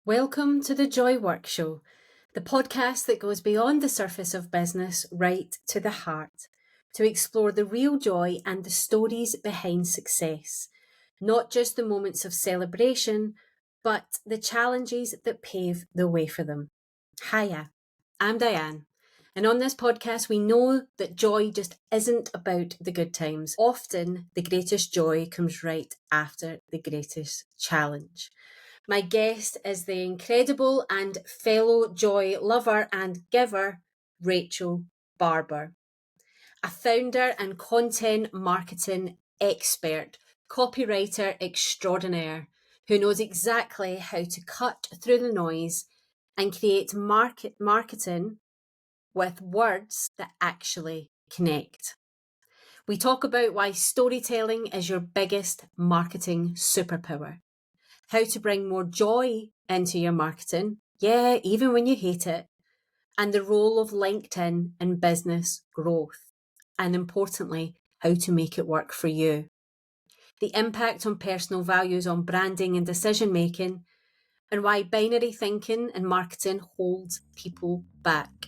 Welcome to the Joy Work Show, the podcast that goes beyond the surface of business right to the heart, to explore the real joy and the stories behind success, not just the moments of celebration, but the challenges that pave the way for them. Hiya, I'm Diane, and on this podcast we know that joy just isn't about the good times. Often the greatest joy comes right after the greatest challenge. My guest is the incredible and fellow joy lover and giver, Rachel Barber, a founder and content marketing expert, copywriter extraordinaire, who knows exactly how to cut through the noise and create marketing with words that actually connect. We talk about why storytelling is your biggest marketing superpower, how to bring more joy into your marketing, even when you hate it, and the role of LinkedIn in business growth, and importantly, how to make it work for you. The impact on personal values on branding and decision making, and why binary thinking in marketing holds people back,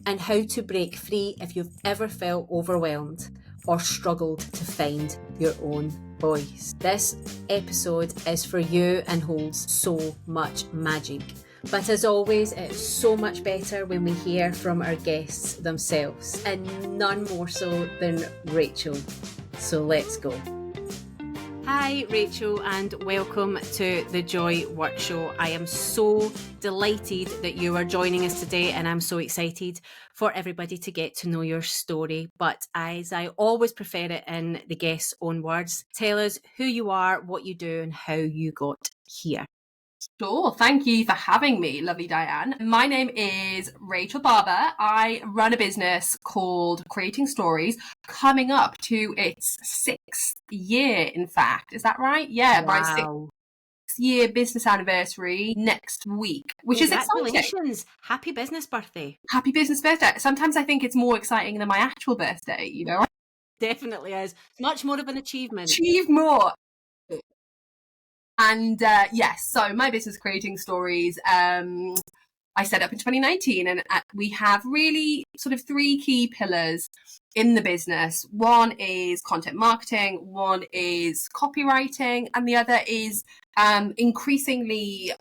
and how to break free if you've ever felt overwhelmed or struggled to find your own voice. This episode is for you and holds so much magic. But as always, it's so much better when we hear from our guests themselves, and none more so than Rachel. So let's go. Hi, Rachel, and welcome to the Joy Work Show. I am so delighted that you are joining us today, and I'm so excited for everybody to get to know your story. But as I always prefer it in the guest's own words, tell us who you are, what you do, and how you got here. Sure. Thank you for having me, lovely Diane. My name is Rachel Barber. I run a business called Creating Stories, coming up to its 6th year, in fact. Is that right? Yeah, Wow. my 6th-year business anniversary next week, which is exciting. Congratulations. Happy business birthday. Happy business birthday. Sometimes I think it's more exciting than my actual birthday, you know? Definitely is. Much more of an achievement. Achieve more. And yes, so my business Creating Stories, I set up in 2019, and we have really sort of 3 key pillars in the business. One is content marketing, one is copywriting, and the other is increasingly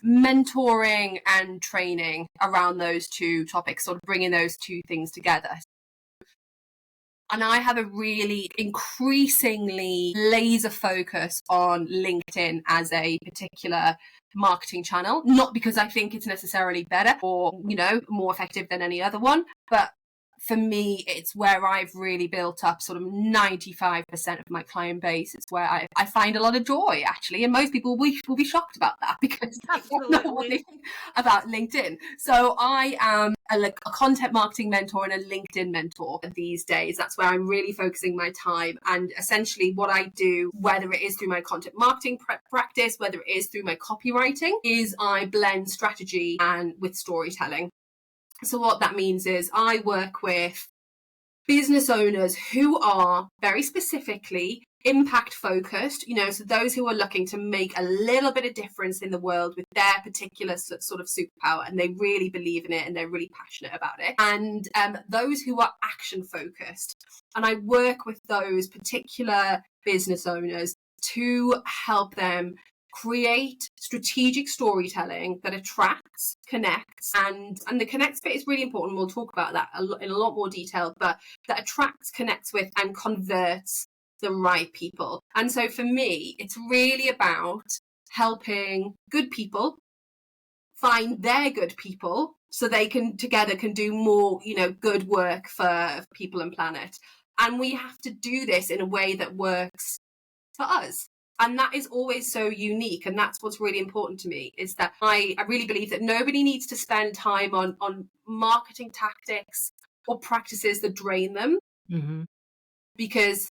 mentoring and training around those 2 topics, sort of bringing those 2 things together. And I have a really increasingly laser focus on LinkedIn as a particular marketing channel, not because I think it's necessarily better or, more effective than any other one, but for me, it's where I've really built up sort of 95% of my client base. It's where I find a lot of joy, actually. And most people will be shocked about that because they don't know what they think about LinkedIn. So I am a content marketing mentor and a LinkedIn mentor these days. That's where I'm really focusing my time. And essentially what I do, whether it is through my content marketing practice, whether it is through my copywriting, is I blend strategy and with storytelling. So what that means is I work with business owners who are very specifically impact focused, so those who are looking to make a little bit of difference in the world with their particular sort of superpower, and they really believe in it and they're really passionate about it. And those who are action focused. And I work with those particular business owners to help them create strategic storytelling that attracts, connects, and the connects bit is really important. We'll talk about that in a lot more detail, but that attracts, connects with, and converts the right people. And so for me, it's really about helping good people find their good people so they can do more, good work for people and planet. And we have to do this in a way that works for us. And that is always so unique. And that's what's really important to me, is that I really believe that nobody needs to spend time on marketing tactics or practices that drain them. Mm-hmm. Because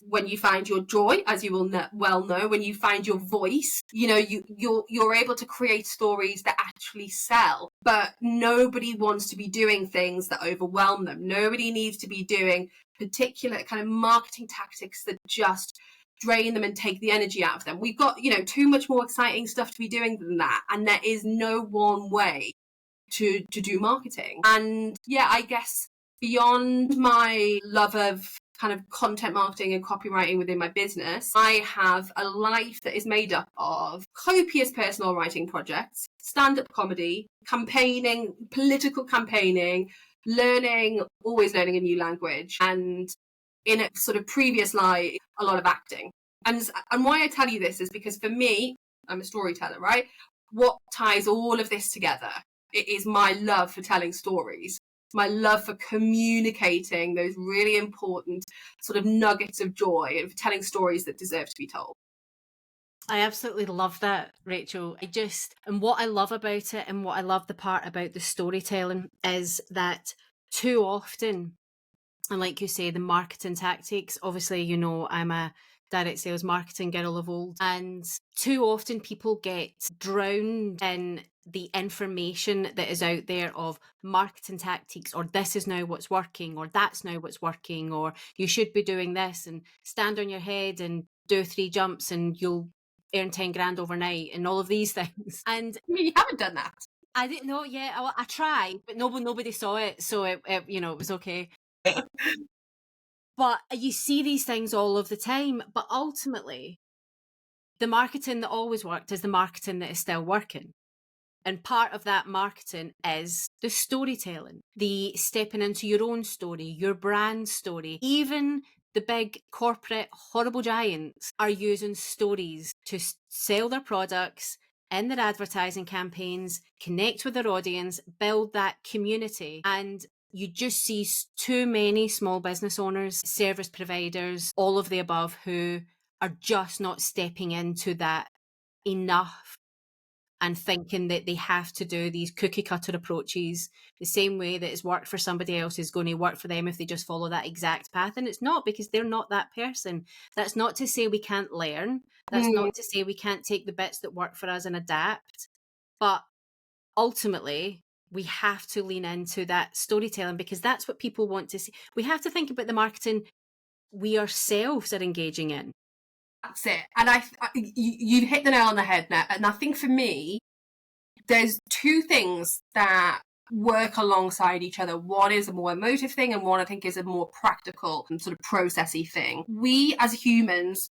when you find your joy, as you will well know, when you find your voice, you're able to create stories that actually sell. But nobody wants to be doing things that overwhelm them. Nobody needs to be doing particular kind of marketing tactics that just drain them and take the energy out of them. We've got, too much more exciting stuff to be doing than that. And there is no one way to do marketing. And yeah, I guess beyond my love of kind of content marketing and copywriting within my business, I have a life that is made up of copious personal writing projects, stand-up comedy, campaigning, political campaigning, always learning a new language, and in a sort of previous life, a lot of acting. And why I tell you this is because for me, I'm a storyteller, right? What ties all of this together? It is my love for telling stories, my love for communicating those really important sort of nuggets of joy and for telling stories that deserve to be told. I absolutely love that, Rachel. And what I love about it, and what I love the part about the storytelling, is that too often, and like you say, the marketing tactics, obviously, I'm a direct sales marketing girl of old, and too often people get drowned in the information that is out there of marketing tactics, or this is now what's working, or that's now what's working, or you should be doing this, and stand on your head and do 3 jumps and you'll earn 10 grand overnight, and all of these things. And you haven't done that. I didn't know. Yeah, I tried, but nobody saw it, so it was okay. But you see these things all of the time. But ultimately, the marketing that always worked is the marketing that is still working. And part of that marketing is the storytelling, the stepping into your own story, your brand story. Even the big corporate horrible giants are using stories to sell their products in their advertising campaigns, connect with their audience, build that community. And you just see too many small business owners, service providers, all of the above, who are just not stepping into that enough and thinking that they have to do these cookie cutter approaches the same way that it's worked for somebody else is going to work for them if they just follow that exact path. And it's not, because they're not that person. That's not to say we can't learn. That's not to say we can't take the bits that work for us and adapt. But ultimately, we have to lean into that storytelling, because that's what people want to see. We have to think about the marketing we ourselves are engaging in. That's it. And you've hit the nail on the head now. And I think for me, there's 2 things that work alongside each other. One is a more emotive thing, and one I think is a more practical and sort of processy thing. We as humans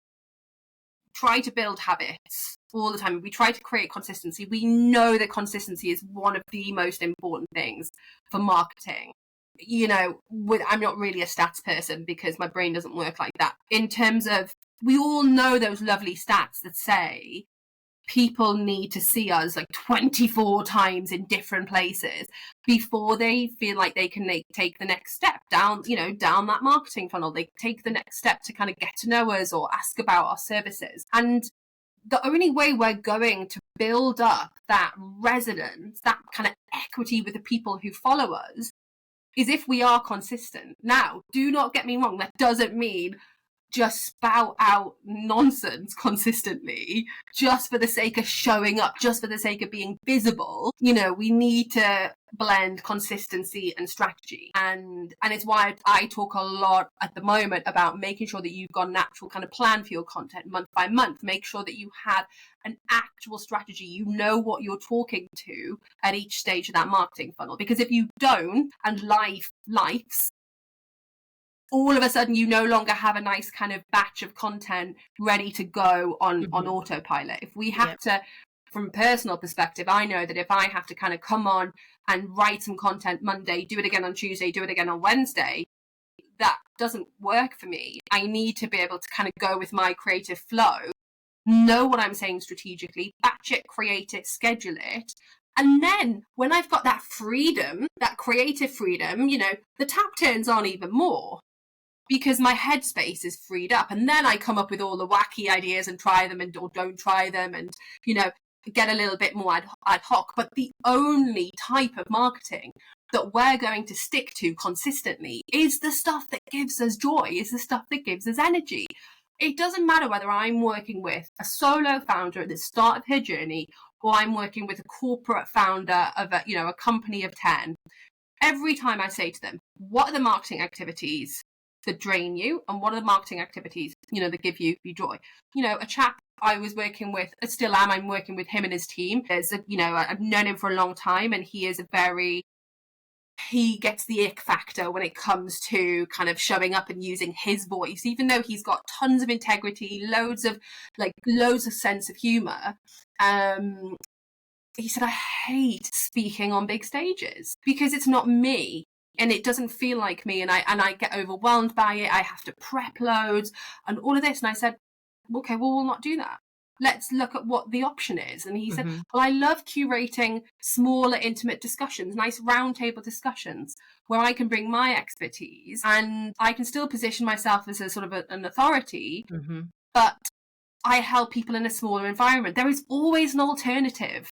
try to build habits all the time. We try to create consistency. We know that consistency is one of the most important things for marketing. I'm not really a stats person because my brain doesn't work like that. In terms of, we all know those lovely stats that say people need to see us like 24 times in different places before they feel like they can take the next step down that marketing funnel. They take the next step to kind of get to know us or ask about our services. And the only way we're going to build up that resonance, that kind of equity with the people who follow us, is if we are consistent. Now, do not get me wrong, that doesn't mean just spout out nonsense consistently just for the sake of showing up, just for the sake of being visible. We need to blend consistency and strategy. And it's why I talk a lot at the moment about making sure that you've got an actual kind of plan for your content month by month. Make sure that you have an actual strategy. You know what you're talking to at each stage of that marketing funnel. Because if you don't, and life's, all of a sudden you no longer have a nice kind of batch of content ready to go on autopilot. If we have to, from a personal perspective, I know that if I have to kind of come on and write some content Monday, do it again on Tuesday, do it again on Wednesday, that doesn't work for me. I need to be able to kind of go with my creative flow, know what I'm saying strategically, batch it, create it, schedule it. And then when I've got that freedom, that creative freedom, the tap turns on even more, because my headspace is freed up. And then I come up with all the wacky ideas and try them or don't try them, and, get a little bit more ad hoc. But the only type of marketing that we're going to stick to consistently is the stuff that gives us joy, is the stuff that gives us energy. It doesn't matter whether I'm working with a solo founder at the start of her journey, or I'm working with a corporate founder of a company of 10. Every time I say to them, what are the marketing activities that drain you, and what are the marketing activities, that give you joy. A chap I was working with, still am, I'm working with him and his team. I've known him for a long time, and he gets the ick factor when it comes to kind of showing up and using his voice, even though he's got tons of integrity, loads of sense of humor. He said, I hate speaking on big stages because it's not me. And it doesn't feel like me, and I get overwhelmed by it. I have to prep loads and all of this. And I said, okay, well, we'll not do that. Let's look at what the option is. And he said, well, I love curating smaller, intimate discussions, nice roundtable discussions where I can bring my expertise and I can still position myself as a sort of an authority, but I help people in a smaller environment. There is always an alternative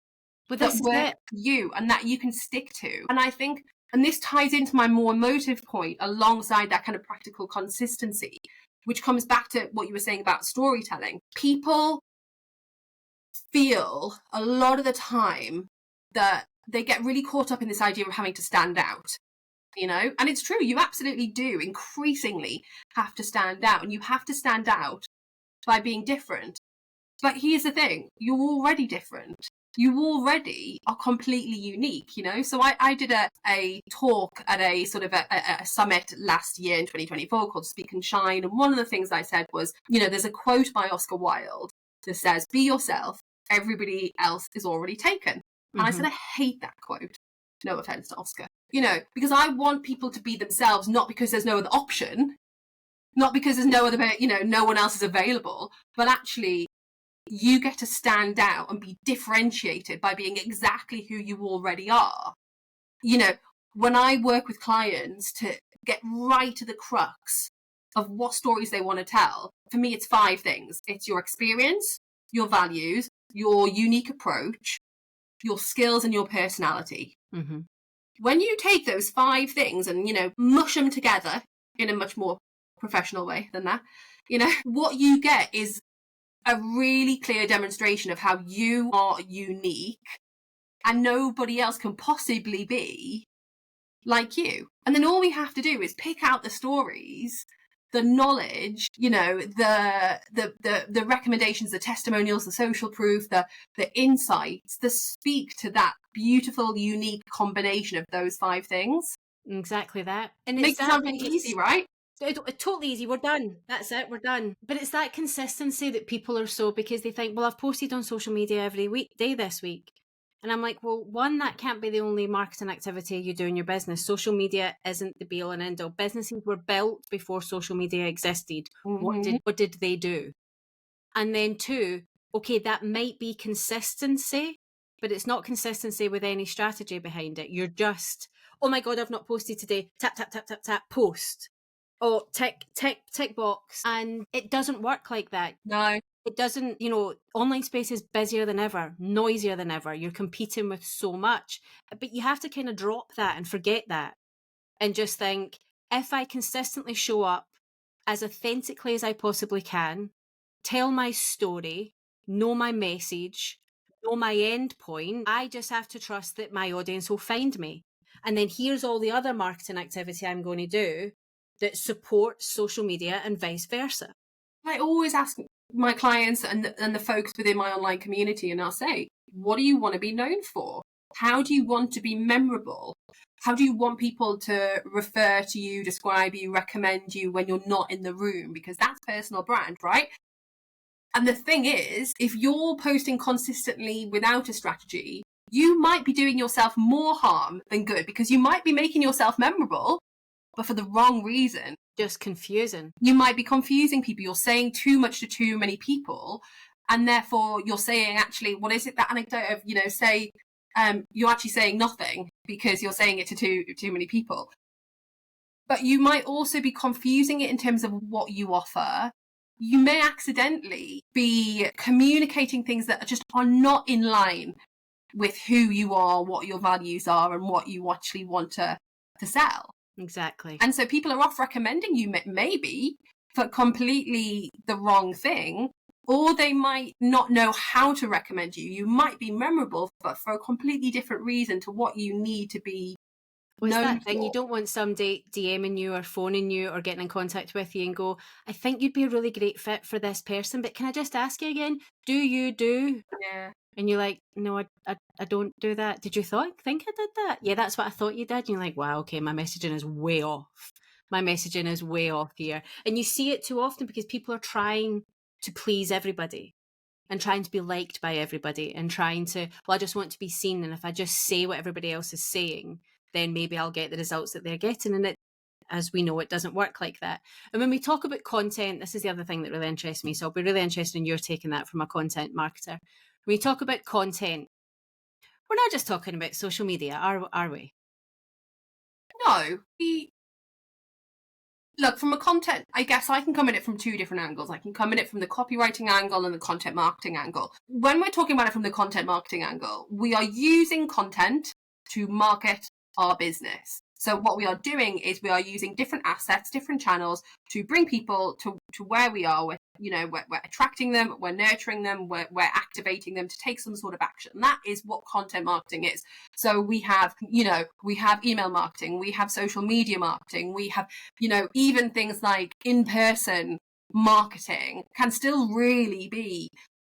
that works for you and that you can stick to. And I think, and this ties into my more emotive point alongside that kind of practical consistency, which comes back to what you were saying about storytelling. People feel a lot of the time that they get really caught up in this idea of having to stand out, and it's true. You absolutely do increasingly have to stand out, and you have to stand out by being different. But here's the thing, you're already different. You already are completely unique, So I did a talk at a sort of a summit last year in 2024 called Speak and Shine. And one of the things I said was, there's a quote by Oscar Wilde that says, be yourself, everybody else is already taken. And I said, I hate that quote. No offense to Oscar, because I want people to be themselves, not because there's no other option, not because there's no other, no one else is available, but actually you get to stand out and be differentiated by being exactly who you already are. When I work with clients to get right to the crux of what stories they want to tell, for me, it's 5 things. It's your experience, your values, your unique approach, your skills, and your personality. When you take those 5 things and, mush them together in a much more professional way than that, what you get is a really clear demonstration of how you are unique and nobody else can possibly be like you. And then all we have to do is pick out the stories, the knowledge, the recommendations, the testimonials, the social proof, the insights that speak to that beautiful, unique combination of those 5 things. Exactly that. And it makes it sound easy, right? It's totally easy. We're done. That's it. We're done. But it's that consistency that people are because they think, well, I've posted on social media every weekday this week. And I'm like, well, one, that can't be the only marketing activity you do in your business. Social media isn't the be all and end all. Businesses were built before social media existed. What did they do? And then 2, okay, that might be consistency, but it's not consistency with any strategy behind it. You're just, oh my God, I've not posted today. Tap, tap, tap, tap, tap, post. Oh, tick box. And it doesn't work like that. No. It doesn't, online space is busier than ever, noisier than ever. You're competing with so much. But you have to kind of drop that and forget that and just think, if I consistently show up as authentically as I possibly can, tell my story, know my message, know my end point, I just have to trust that my audience will find me. And then here's all the other marketing activity I'm going to do that supports social media and vice versa. I always ask my clients and the folks within my online community, and I'll say, what do you want to be known for? How do you want to be memorable? How do you want people to refer to you, describe you, recommend you when you're not in the room? Because that's personal brand, right? And the thing is, if you're posting consistently without a strategy, you might be doing yourself more harm than good, because you might be making yourself memorable, but for the wrong reason. Just confusing. You might be confusing people. You're saying too much to too many people. And therefore you're saying, actually, what is it, that anecdote of, say, you're actually saying nothing because you're saying it to too many people. But you might also be confusing it in terms of what you offer. You may accidentally be communicating things that just are not in line with who you are, what your values are, and what you actually want to sell. Exactly. And so people are off recommending you maybe for completely the wrong thing, or they might not know how to recommend you. You might be memorable, but for a completely different reason to what you need to be What's No that thing? You thought. don't want somebody DMing you or phoning you or getting in contact with you and go, I think you'd be a really great fit for this person, but can I just ask you again, do you do? Yeah. And you're like, no, I don't do that. Did you think I did that? Yeah, that's what I thought you did. And you're like, wow, okay, my messaging is way off. My messaging is way off here. And you see it too often because people are trying to please everybody and trying to be liked by everybody and trying to, well, I just want to be seen. And if I just say what everybody else is saying, then maybe I'll get the results that they're getting. And it, as we know, it doesn't work like that. And when we talk about content, this is the other thing that really interests me. So I'll be really interested in your taking that from a content marketer. When we talk about content, we're not just talking about social media, are we? No. Look, from a content, I guess I can come at it from two different angles. I can come at it from the copywriting angle and the content marketing angle. When we're talking about it from the content marketing angle, we are using content to market our business. So what we are doing is we are using different assets, different channels to bring people to where we are. We're attracting them, we're nurturing them, we're activating them to take some sort of action. That is what content marketing is. So we have email marketing, we have social media marketing, we have, even things like in-person marketing can still really be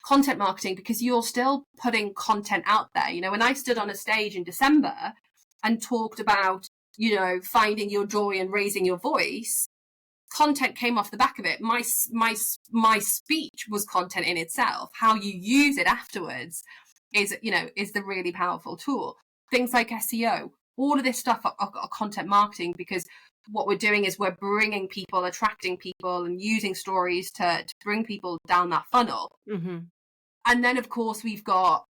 content marketing because you're still putting content out there. When I stood on a stage in December and talked about, finding your joy and raising your voice, content came off the back of it. My speech was content in itself. How you use it afterwards is the really powerful tool. Things like SEO, all of this stuff are content marketing, because what we're doing is we're bringing people, attracting people, and using stories to bring people down that funnel. Mm-hmm. And then, of course, we've got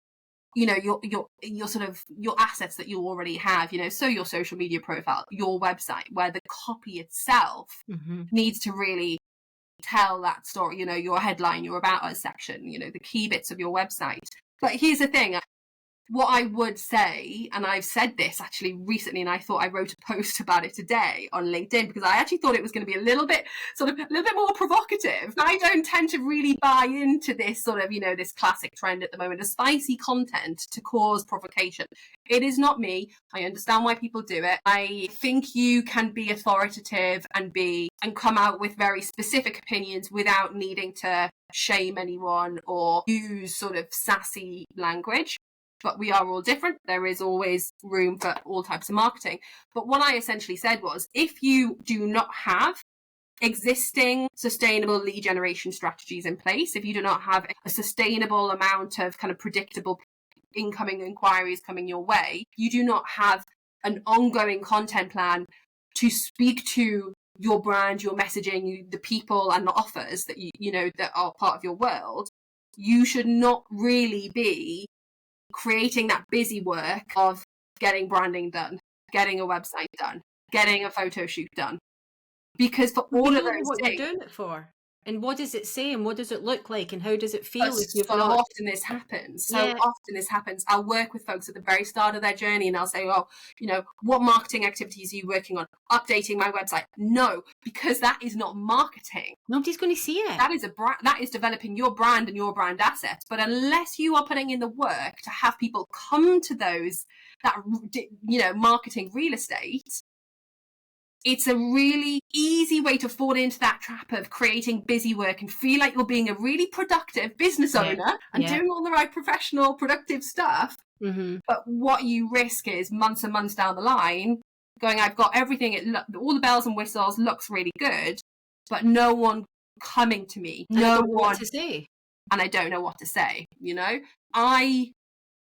your sort of your assets that you already have, so your social media profile, your website, where the copy itself needs to really tell that story, your headline, your about us section, the key bits of your website. But here's the thing, what I would say, and I've said this actually recently, and I thought I wrote a post about it today on LinkedIn because I actually thought it was going to be a little bit more provocative. I don't tend to really buy into this sort of, this classic trend at the moment, of spicy content to cause provocation. It is not me. I understand why people do it. I think you can be authoritative and come out with very specific opinions without needing to shame anyone or use sort of sassy language. But we are all different. There is always room for all types of marketing. But what I essentially said was, if you do not have existing sustainable lead generation strategies in place, if you do not have a sustainable amount of kind of predictable incoming inquiries coming your way, you do not have an ongoing content plan to speak to your brand, your messaging, the people and the offers that that are part of your world, you should not really be creating that busy work of getting branding done, getting a website done, getting a photo shoot done. Because for all of those what things, you're doing it for, and what does it say, and what does it look like, and how does it feel if you've so not... often this happens. I'll work with folks at the very start of their journey, and I'll say, oh, what marketing activities are you working on? Updating my website? No, because that is not marketing. Nobody's going to see it. That is that is developing your brand and your brand assets. But unless you are putting in the work to have people come to that marketing real estate, it's a really easy way to fall into that trap of creating busy work and feel like you're being a really productive business owner and doing all the right professional, productive stuff. Mm-hmm. But what you risk is months and months down the line going, I've got everything, all the bells and whistles, looks really good, but no one coming to me. And I don't know what to say. And I don't know what to say, I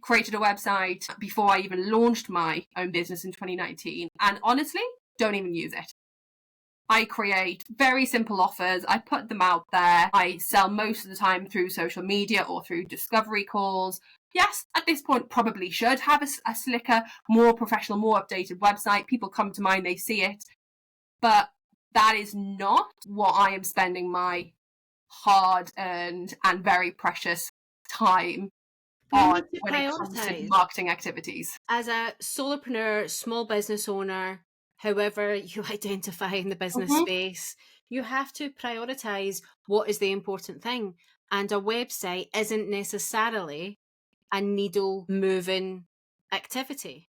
created a website before I even launched my own business in 2019. And honestly, don't even use it. I create very simple offers. I put them out there. I sell most of the time through social media or through discovery calls. Yes, at this point, probably should have a slicker, more professional, more updated website. People come to mind, they see it. But that is not what I am spending my hard-earned and very precious time on when it comes to marketing activities. As a solopreneur, small business owner, however you identify in the business space, you have to prioritize what is the important thing. And a website isn't necessarily a needle moving activity.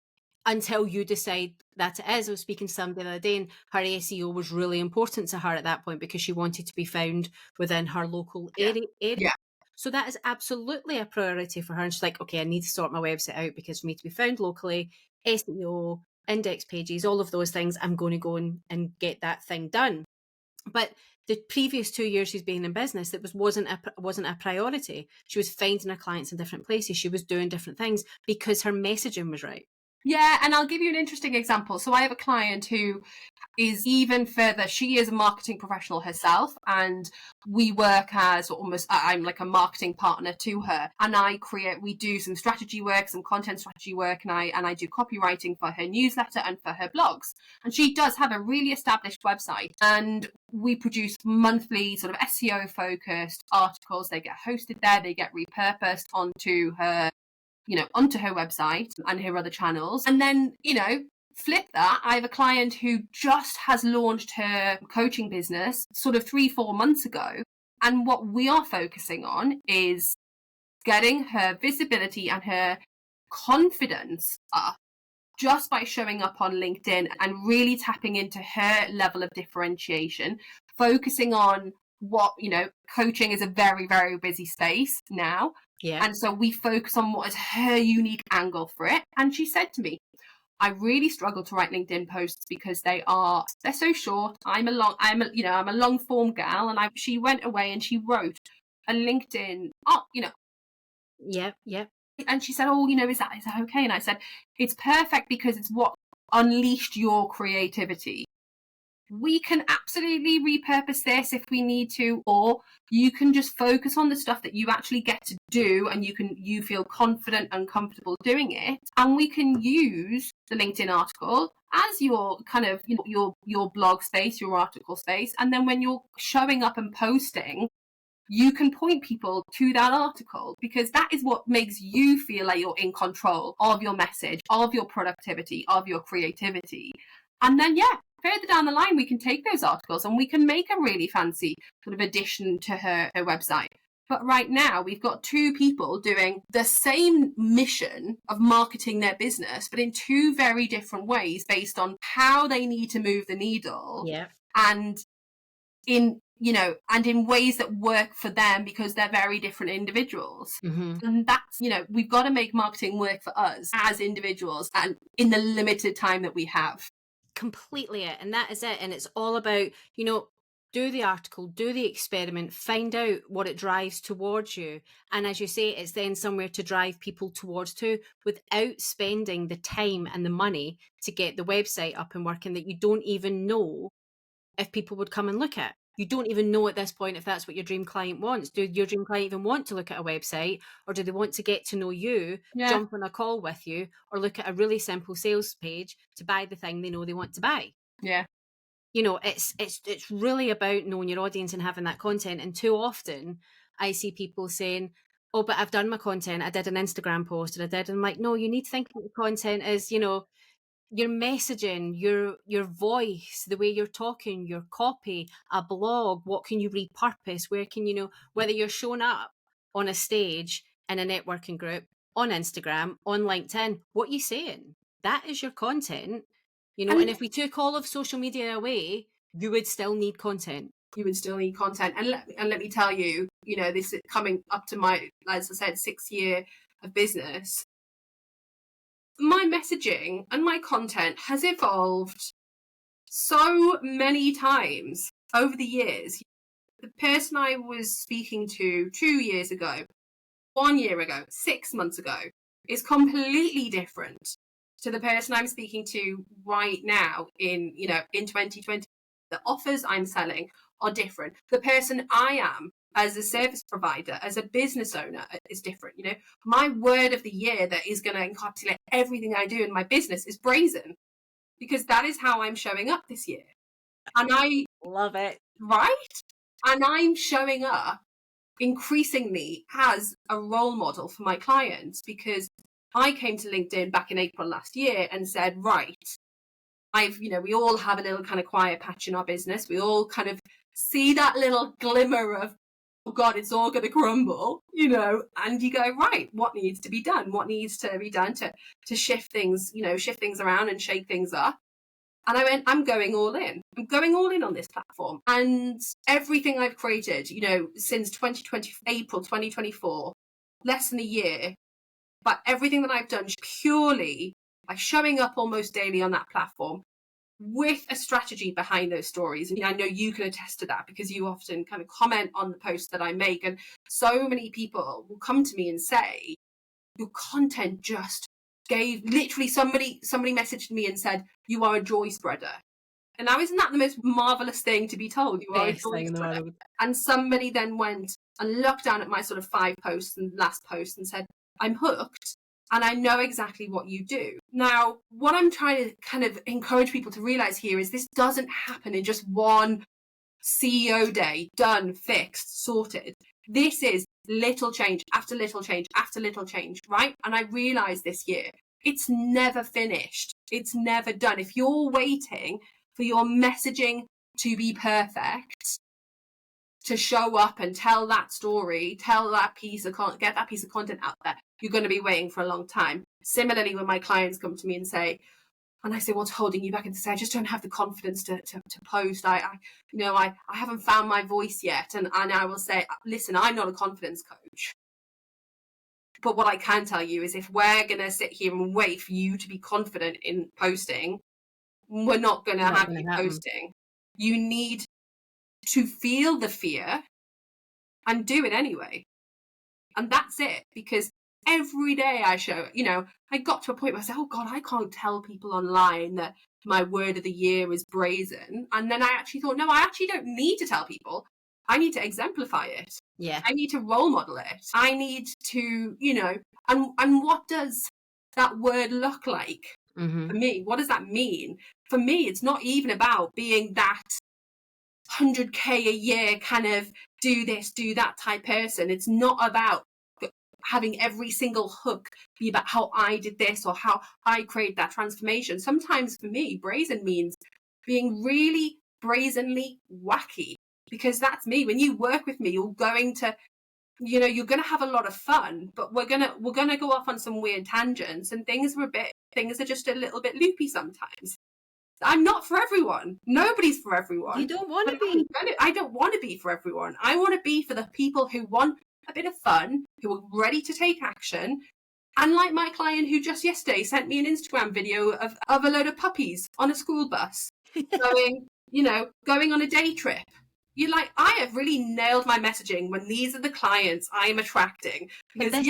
until you decide that it is. I was speaking to somebody the other day, and her SEO was really important to her at that point because she wanted to be found within her local area. Yeah. So that is absolutely a priority for her. And she's like, okay, I need to sort my website out because for me to be found locally, SEO, index pages, all of those things, I'm going to go and get that thing done. But the previous 2 years she's been in business, that wasn't a priority. She was finding her clients in different places. She was doing different things because her messaging was right. Yeah, and I'll give you an interesting example. So I have a client who is even further. She is a marketing professional herself, and we work as almost, I'm like a marketing partner to her, and we do some strategy work, some content strategy work, and I do copywriting for her newsletter and for her blogs. And she does have a really established website, and we produce monthly sort of SEO focused articles. They get hosted there, they get repurposed onto her website and her other channels. And then, flip that, I have a client who just has launched her coaching business sort of 3-4 months ago. And what we are focusing on is getting her visibility and her confidence up just by showing up on LinkedIn and really tapping into her level of differentiation, focusing on what, coaching is a very, very busy space now. Yeah. And so we focus on what is her unique angle for it. And she said to me, I really struggle to write LinkedIn posts because they're so short. I'm a long form gal. And she went away and she wrote a LinkedIn, Yeah. and she said, oh, is that okay? And I said, it's perfect because it's what unleashed your creativity. We can absolutely repurpose this if we need to, or you can just focus on the stuff that you actually get to do and you feel confident and comfortable doing it. And we can use the LinkedIn article as your kind of, your blog space, your article space. And then when you're showing up and posting, you can point people to that article because that is what makes you feel like you're in control of your message, of your productivity, of your creativity. And then, further down the line, we can take those articles and we can make a really fancy sort of addition to her website. But right now, we've got 2 people doing the same mission of marketing their business, but in 2 very different ways based on how they need to move the needle. Yeah. And in ways that work for them because they're very different individuals. Mm-hmm. And that's, we've got to make marketing work for us as individuals and in the limited time that we have. Completely it. And that is it. And it's all about, do the article, do the experiment, find out what it drives towards you. And as you say, it's then somewhere to drive people towards to without spending the time and the money to get the website up and working that you don't even know if people would come and look at. You don't even know at this point if that's what your dream client wants. Do your dream client even want to look at a website, or do they want to get to know you, jump on a call with you, or look at a really simple sales page to buy the thing they know they want to buy? Yeah. It's really about knowing your audience and having that content. And too often I see people saying, oh, but I've done my content. I did an Instagram post and I'm like, no, you need to think about the content as, your messaging, your voice, the way you're talking, your copy, a blog, what can you repurpose? Where can whether you're showing up on a stage in a networking group, on Instagram, on LinkedIn, what are you saying? That is your content, and if we took all of social media away, you would still need content. You would still need content. And let me tell you, this is coming up to my, as I said, 6th year of business. My messaging and my content has evolved so many times over the years. The person I was speaking to 2 years ago, 1 year ago, 6 months ago, is completely different to the person I'm speaking to right now in 2020. The offers I'm selling are different. The person I am as a service provider, as a business owner, is different. My word of the year that is going to encapsulate everything I do in my business is brazen, because that is how I'm showing up this year. And I love it. Right? And I'm showing up increasingly as a role model for my clients, because I came to LinkedIn back in April last year and said, right, we all have a little kind of quiet patch in our business. We all kind of see that little glimmer of oh God, it's all going to crumble, you know, and you go, right, what needs to be done? What needs to be done to shift things, you know, shift things around and shake things up? And I went, I'm going all in. I'm going all in on this platform. And everything I've created, you know, since April 2024, less than a year, but everything that I've done purely by showing up almost daily on that platform with a strategy behind those stories. And I know you can attest to that because you often kind of comment on the posts that I make. And so many people will come to me and say, your content just gave, literally somebody messaged me and said, you are a joy spreader. And now, isn't that the most marvelous thing to be told? You are a joy spreader. And somebody then went and looked down at my sort of 5 posts and last post and said, I'm hooked and I know exactly what you do. Now, what I'm trying to kind of encourage people to realize here is this doesn't happen in just one CEO day, done, fixed, sorted. This is little change after little change after little change, right? And I realized this year, it's never finished. It's never done. If you're waiting for your messaging to be perfect, to show up and tell that story, tell that piece of get that piece of content out there, you're going to be waiting for a long time. Similarly, when my clients come to me and say, and I say, what's holding you back? And they say, I just don't have the confidence to post. I haven't found my voice yet. And I will say, listen, I'm not a confidence coach. But what I can tell you is if we're going to sit here and wait for you to be confident in posting, we're not going to have you posting. You need to feel the fear and do it anyway. And that's it. Because every day I show, you know, I got to a point where I said, oh God, I can't tell people online that my word of the year is brazen. And then I actually thought, no, I actually don't need to tell people. I need to exemplify it. Yeah. I need to role model it. I need to, you know, and what does that word look like for me? What does that mean? For me, it's not even about being that 100K a year kind of do this, do that type person. It's not about having every single hook be about how I did this or how I created that transformation. Sometimes for me, brazen means being really brazenly wacky, because that's me. When you work with me, you're going to, you know, you're going to have a lot of fun, but we're going to go off on some weird tangents and things are just a little bit loopy sometimes. I'm not for everyone. Nobody's for everyone. You don't want to be. I don't want to be for everyone. I want to be for the people who want a bit of fun, who are ready to take action. And like my client who just yesterday sent me an Instagram video of a load of puppies on a school bus going on a day trip. You're like, I have really nailed my messaging when these are the clients I'm attracting. Because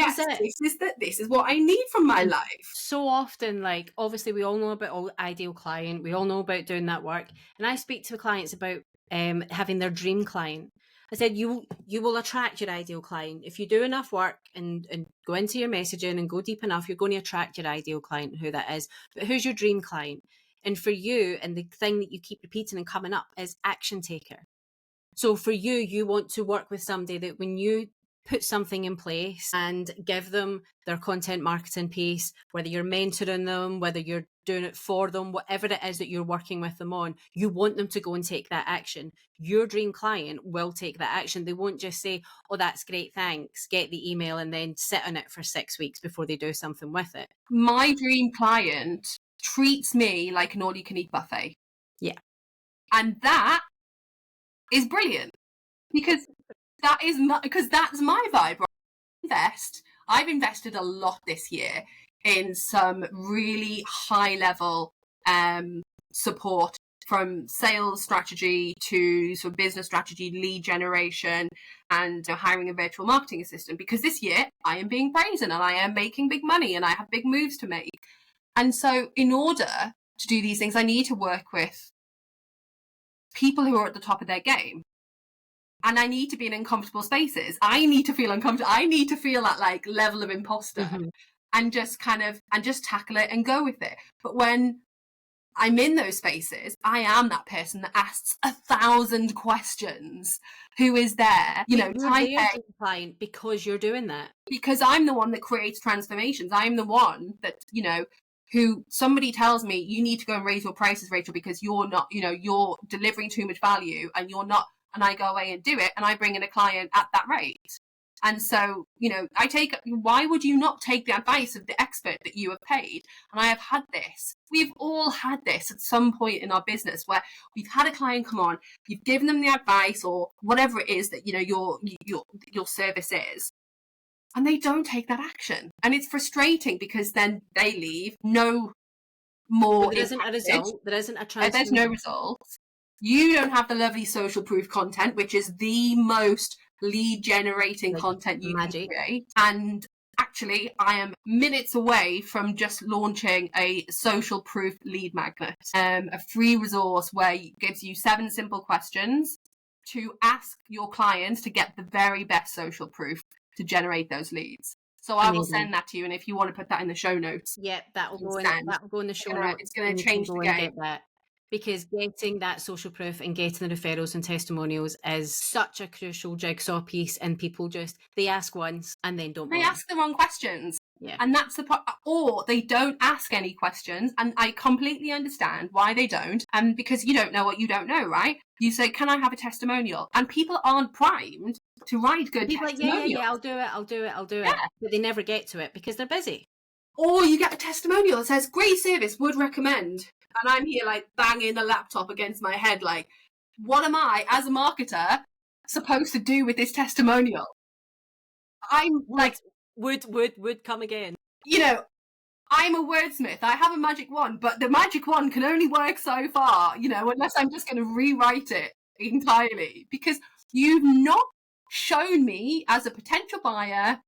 this is what I need from my life. So often, like, obviously we all know about ideal client. We all know about doing that work. And I speak to clients about having their dream client. I said, you will attract your ideal client. If you do enough work and go into your messaging and go deep enough, you're going to attract your ideal client, who that is. But who's your dream client? And for you, and the thing that you keep repeating and coming up is action taker. So for you, you want to work with somebody that when you put something in place and give them their content marketing piece, whether you're mentoring them, whether you're doing it for them, whatever it is that you're working with them on, you want them to go and take that action. Your dream client will take that action. They won't just say, oh, that's great, thanks, get the email and then sit on it for 6 weeks before they do something with it. My dream client treats me like an all-you-can-eat buffet. Yeah. And that is brilliant because that's my vibe. Right? I've invested a lot this year in some really high level support, from sales strategy to sort of business strategy, lead generation, and hiring a virtual marketing assistant, because this year I am being brazen and I am making big money and I have big moves to make. And so in order to do these things, I need to work with people who are at the top of their game. And I need to be in uncomfortable spaces. I need to feel uncomfortable. I need to feel that like level of imposter and just tackle it and go with it. But when I'm in those spaces, I am that person that asks 1,000 questions. Who is there? You know, client, because you're doing that. Because I'm the one that creates transformations. I'm the one that, you know, who somebody tells me, you need to go and raise your prices, Rachel, because you're not, you know, you're delivering too much value and you're not and I go away and do it, and I bring in a client at that rate. And so, why would you not take the advice of the expert that you have paid? And I have had this. We've all had this at some point in our business where we've had a client come on, you've given them the advice or whatever it is that, your service is, and they don't take that action. And it's frustrating because then they leave, no more. But there isn't a result. There isn't a transformation. There's no results. You don't have the lovely social proof content, which is the most lead generating content you can create. And actually, I am minutes away from just launching a social proof lead magnet, a free resource where it gives you 7 simple questions to ask your clients to get the very best social proof to generate those leads. So I will send that to you, and if you want to put that in the show notes, that will go in the show notes. It's going to change the game. Get that. Because getting that social proof and getting the referrals and testimonials is such a crucial jigsaw piece, and people they ask once and then don't. They ask the wrong questions. Yeah. And that's the part, or they don't ask any questions, and I completely understand why they don't, and because you don't know what you don't know, right? You say, can I have a testimonial? And people aren't primed to write good testimonials. Yeah, I'll do it. But they never get to it because they're busy. Or you get a testimonial that says, great service, would recommend. And I'm here like banging the laptop against my head like, what am I, as a marketer, supposed to do with this testimonial? I'm like... Would come again. I'm a wordsmith. I have a magic wand, but the magic wand can only work so far, unless I'm just going to rewrite it entirely. Because you've not shown me as a potential buyer,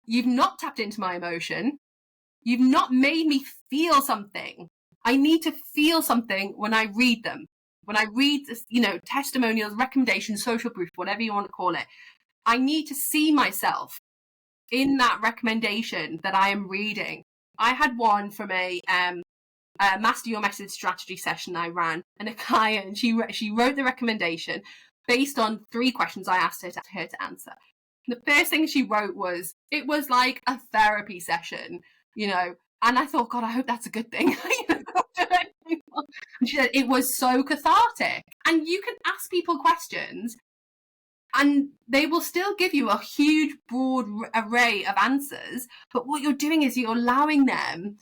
you've not tapped into my emotion, you've not made me feel something. I need to feel something when I read them. When I read this, testimonials, recommendations, social proof, whatever you want to call it, I need to see myself in that recommendation that I am reading. I had one from a Master Your Message strategy session I ran, and a client, she wrote the recommendation based on 3 questions I asked her to answer. The first thing she wrote was, it was like a therapy session, and I thought, God, I hope that's a good thing. And she said, it was so cathartic. And you can ask people questions and they will still give you a huge, broad array of answers. But what you're doing is you're allowing them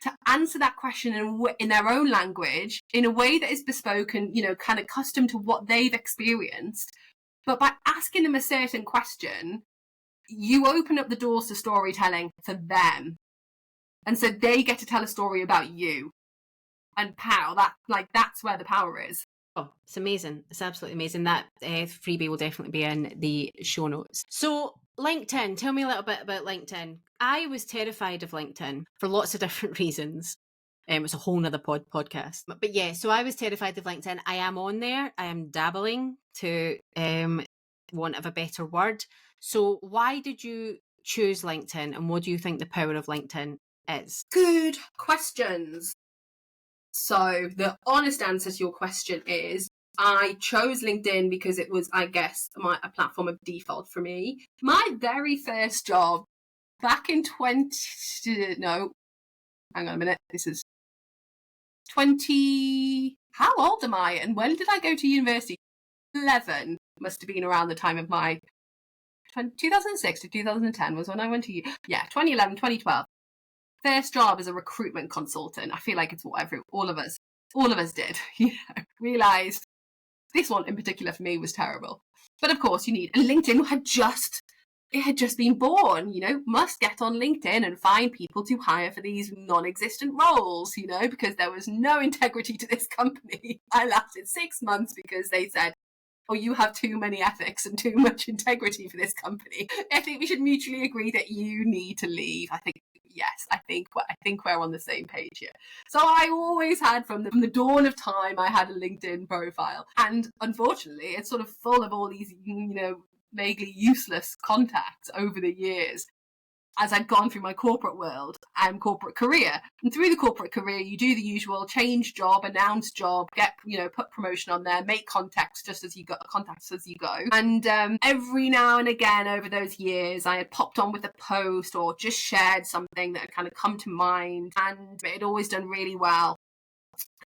to answer that question in their own language, in a way that is bespoke and, kind of custom to what they've experienced. But by asking them a certain question, you open up the doors to storytelling for them. And so they get to tell a story about you. And that's where the power is. Oh, it's amazing. It's absolutely amazing. That freebie will definitely be in the show notes. So LinkedIn, tell me a little bit about LinkedIn. I was terrified of LinkedIn for lots of different reasons. It's a whole nother podcast. But yeah, so I was terrified of LinkedIn. I am on there. I am dabbling, to want of a better word. So why did you choose LinkedIn, and what do you think the power of LinkedIn is? Good questions. So the honest answer to your question is, I chose LinkedIn because it was, I guess, a platform of default for me. My very first job back in hang on a minute, this is 20, how old am I? And when did I go to university? 11, must have been around the time of my 2006 to 2010 was when I went to 2011, 2012. First job as a recruitment consultant. I feel like it's what all of us did. Realised this one in particular for me was terrible. But of course and LinkedIn had just been born, must get on LinkedIn and find people to hire for these non-existent roles, because there was no integrity to this company. I lasted 6 months because they said, oh, you have too many ethics and too much integrity for this company. I think we should mutually agree that you need to leave. I think we're on the same page here. So I always had, from the dawn of time, I had a LinkedIn profile. And unfortunately, it's sort of full of all these, vaguely useless contacts over the years as I'd gone through my corporate world and corporate career. And through the corporate career, you do the usual change job, announce job, get, put promotion on there, make contacts as you go. And every now and again over those years, I had popped on with a post or just shared something that had kind of come to mind, and it had always done really well.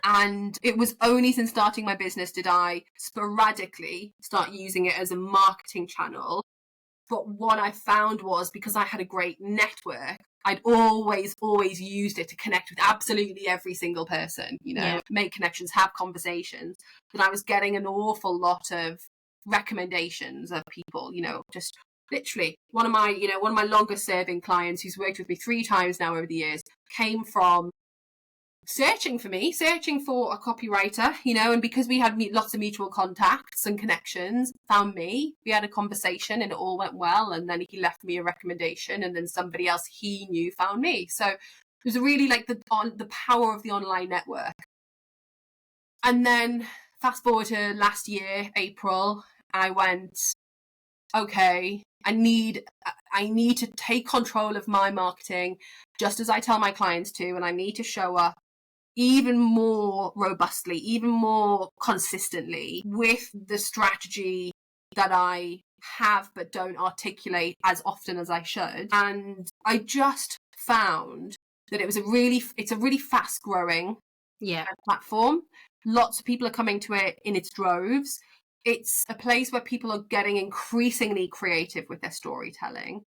And it was only since starting my business did I sporadically start using it as a marketing channel. But what I found was, because I had a great network, I'd always used it to connect with absolutely every single person, make connections, have conversations. But I was getting an awful lot of recommendations of people, just literally one of my longest serving clients, who's worked with me 3 times now over the years, came from searching for a copywriter, and because we had lots of mutual contacts and connections, found me, we had a conversation and it all went well. And then he left me a recommendation, and then somebody else he knew found me. So it was really like the power of the online network. And then fast forward to last year, April, I went, okay, I need to take control of my marketing, just as I tell my clients to, and I need to show up even more robustly, even more consistently with the strategy that I have but don't articulate as often as I should. And I just found that it's a really fast growing platform. Lots of people are coming to it in its droves. It's a place where people are getting increasingly creative with their storytelling.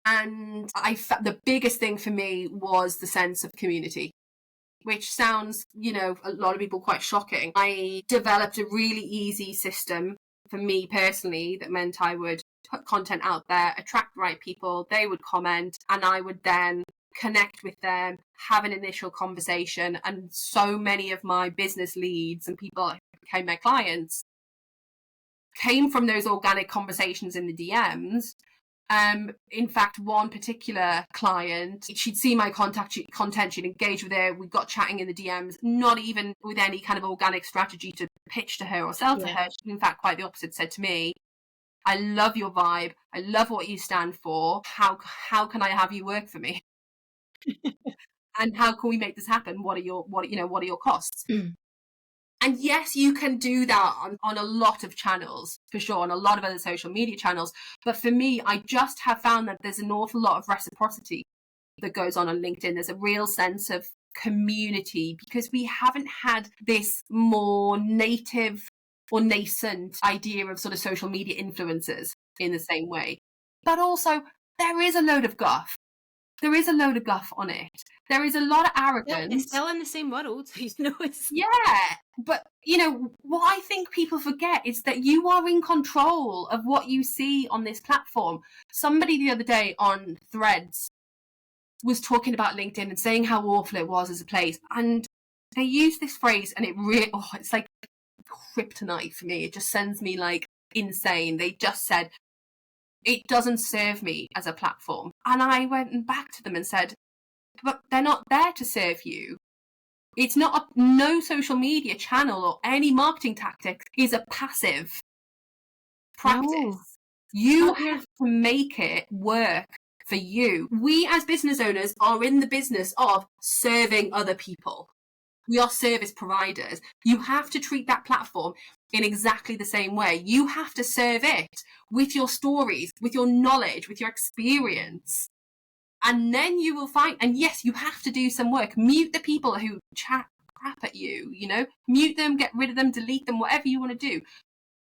And the biggest thing for me was the sense of community, which sounds, a lot of people quite shocking. I developed a really easy system for me personally that meant I would put content out there, attract the right people, they would comment, and I would then connect with them, have an initial conversation. And so many of my business leads and people who became my clients came from those organic conversations in the DMs. In fact, one particular client, she'd see my content, she'd engage with her, we got chatting in the DMs, not even with any kind of organic strategy to pitch to her or sell to her. She, in fact, quite the opposite, said to me, I love your vibe, I love what you stand for, how can I have you work for me? And how can we make this happen? What are your costs? And yes, you can do that on a lot of channels, for sure, on a lot of other social media channels. But for me, I just have found that there's an awful lot of reciprocity that goes on LinkedIn. There's a real sense of community, because we haven't had this more native or nascent idea of sort of social media influencers in the same way. But also, there is a load of guff. There is a load of guff on it. There is a lot of arrogance. It's still in the same world. Yeah. But, what I think people forget is that you are in control of what you see on this platform. Somebody the other day on Threads was talking about LinkedIn and saying how awful it was as a place. And they used this phrase, and it really, it's like kryptonite for me. It just sends me like insane. They just said, it doesn't serve me as a platform. And I went back to them and said, but they're not there to serve you. It's not no social media channel or any marketing tactic is a passive practice. No. You have to make it work for you. We as business owners are in the business of serving other people. We are service providers. You have to treat that platform in exactly the same way. You have to serve it with your stories, with your knowledge, with your experience. And then you will find, and yes, you have to do some work. Mute the people who chat crap at you, mute them, get rid of them, delete them, whatever you want to do.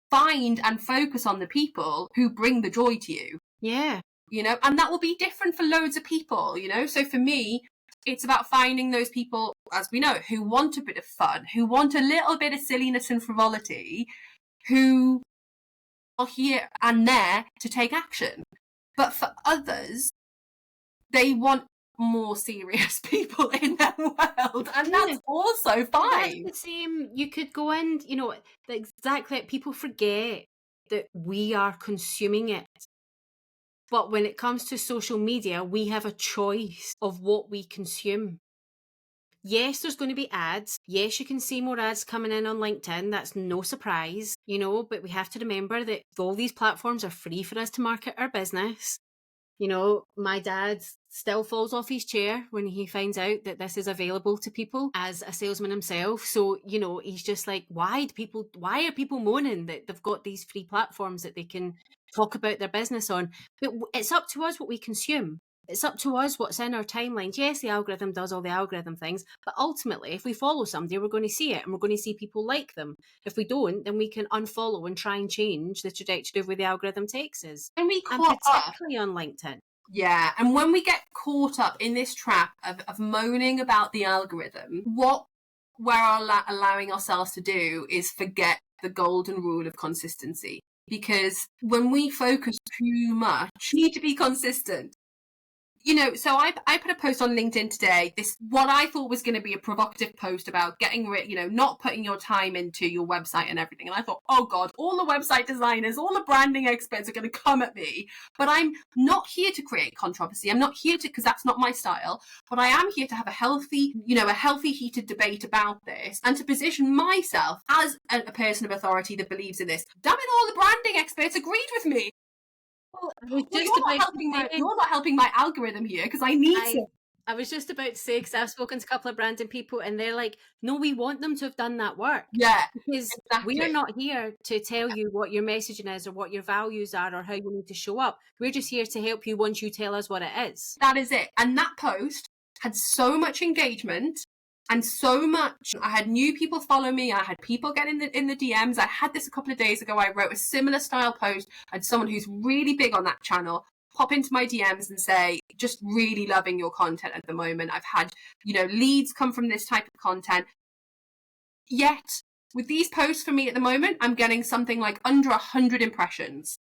Find and focus on the people who bring the joy to you. Yeah. And that will be different for loads of people, So for me, it's about finding those people, as we know, who want a bit of fun, who want a little bit of silliness and frivolity, who are here and there to take action. But for others, they want more serious people in their world, and that's also fine. That's the same. You could go in, exactly. People forget that we are consuming it. But when it comes to social media, we have a choice of what we consume. Yes, there's going to be ads. Yes, you can see more ads coming in on LinkedIn. That's no surprise, but we have to remember that all these platforms are free for us to market our business. My dad still falls off his chair when he finds out that this is available to people as a salesman himself. So, he's just like, why are people moaning that they've got these free platforms that they can talk about their business on? But it's up to us what we consume. It's up to us what's in our timelines. Yes, the algorithm does all the algorithm things, but ultimately, if we follow somebody, we're going to see it and we're going to see people like them. If we don't, then we can unfollow and try and change the trajectory of where the algorithm takes us. And we And caught up. particularly on LinkedIn. Yeah, and when we get caught up in this trap of moaning about the algorithm, what we're allowing ourselves to do is forget the golden rule of consistency. Because when we focus too much, we need to be consistent. You know, so I put a post on LinkedIn today, this what I thought was going to be a provocative post about getting rid, not putting your time into your website and everything. And I thought, oh God, all the website designers, all the branding experts are going to come at me. But I'm not here to create controversy. I'm not here to, because that's not my style. But I am here to have a healthy heated debate about this and to position myself as a person of authority that believes in this. Damn it, all the branding experts agreed with me. Well, you're not helping my algorithm here because I need to. I was just about to say, because I've spoken to a couple of branding people and they're like, no, we want them to have done that work. Yeah. Because exactly. we're not here to tell you what your messaging is or what your values are or how you need to show up. We're just here to help you once you tell us what it is. That is it. And that post had so much engagement and so much. I had new people follow me. I had people get in the DMs. I had this a couple of days ago. I wrote a similar style post. I had someone who's really big on that channel pop into my DMs and say, just really loving your content at the moment. I've had, leads come from this type of content. Yet with these posts for me at the moment, I'm getting something like under 100 impressions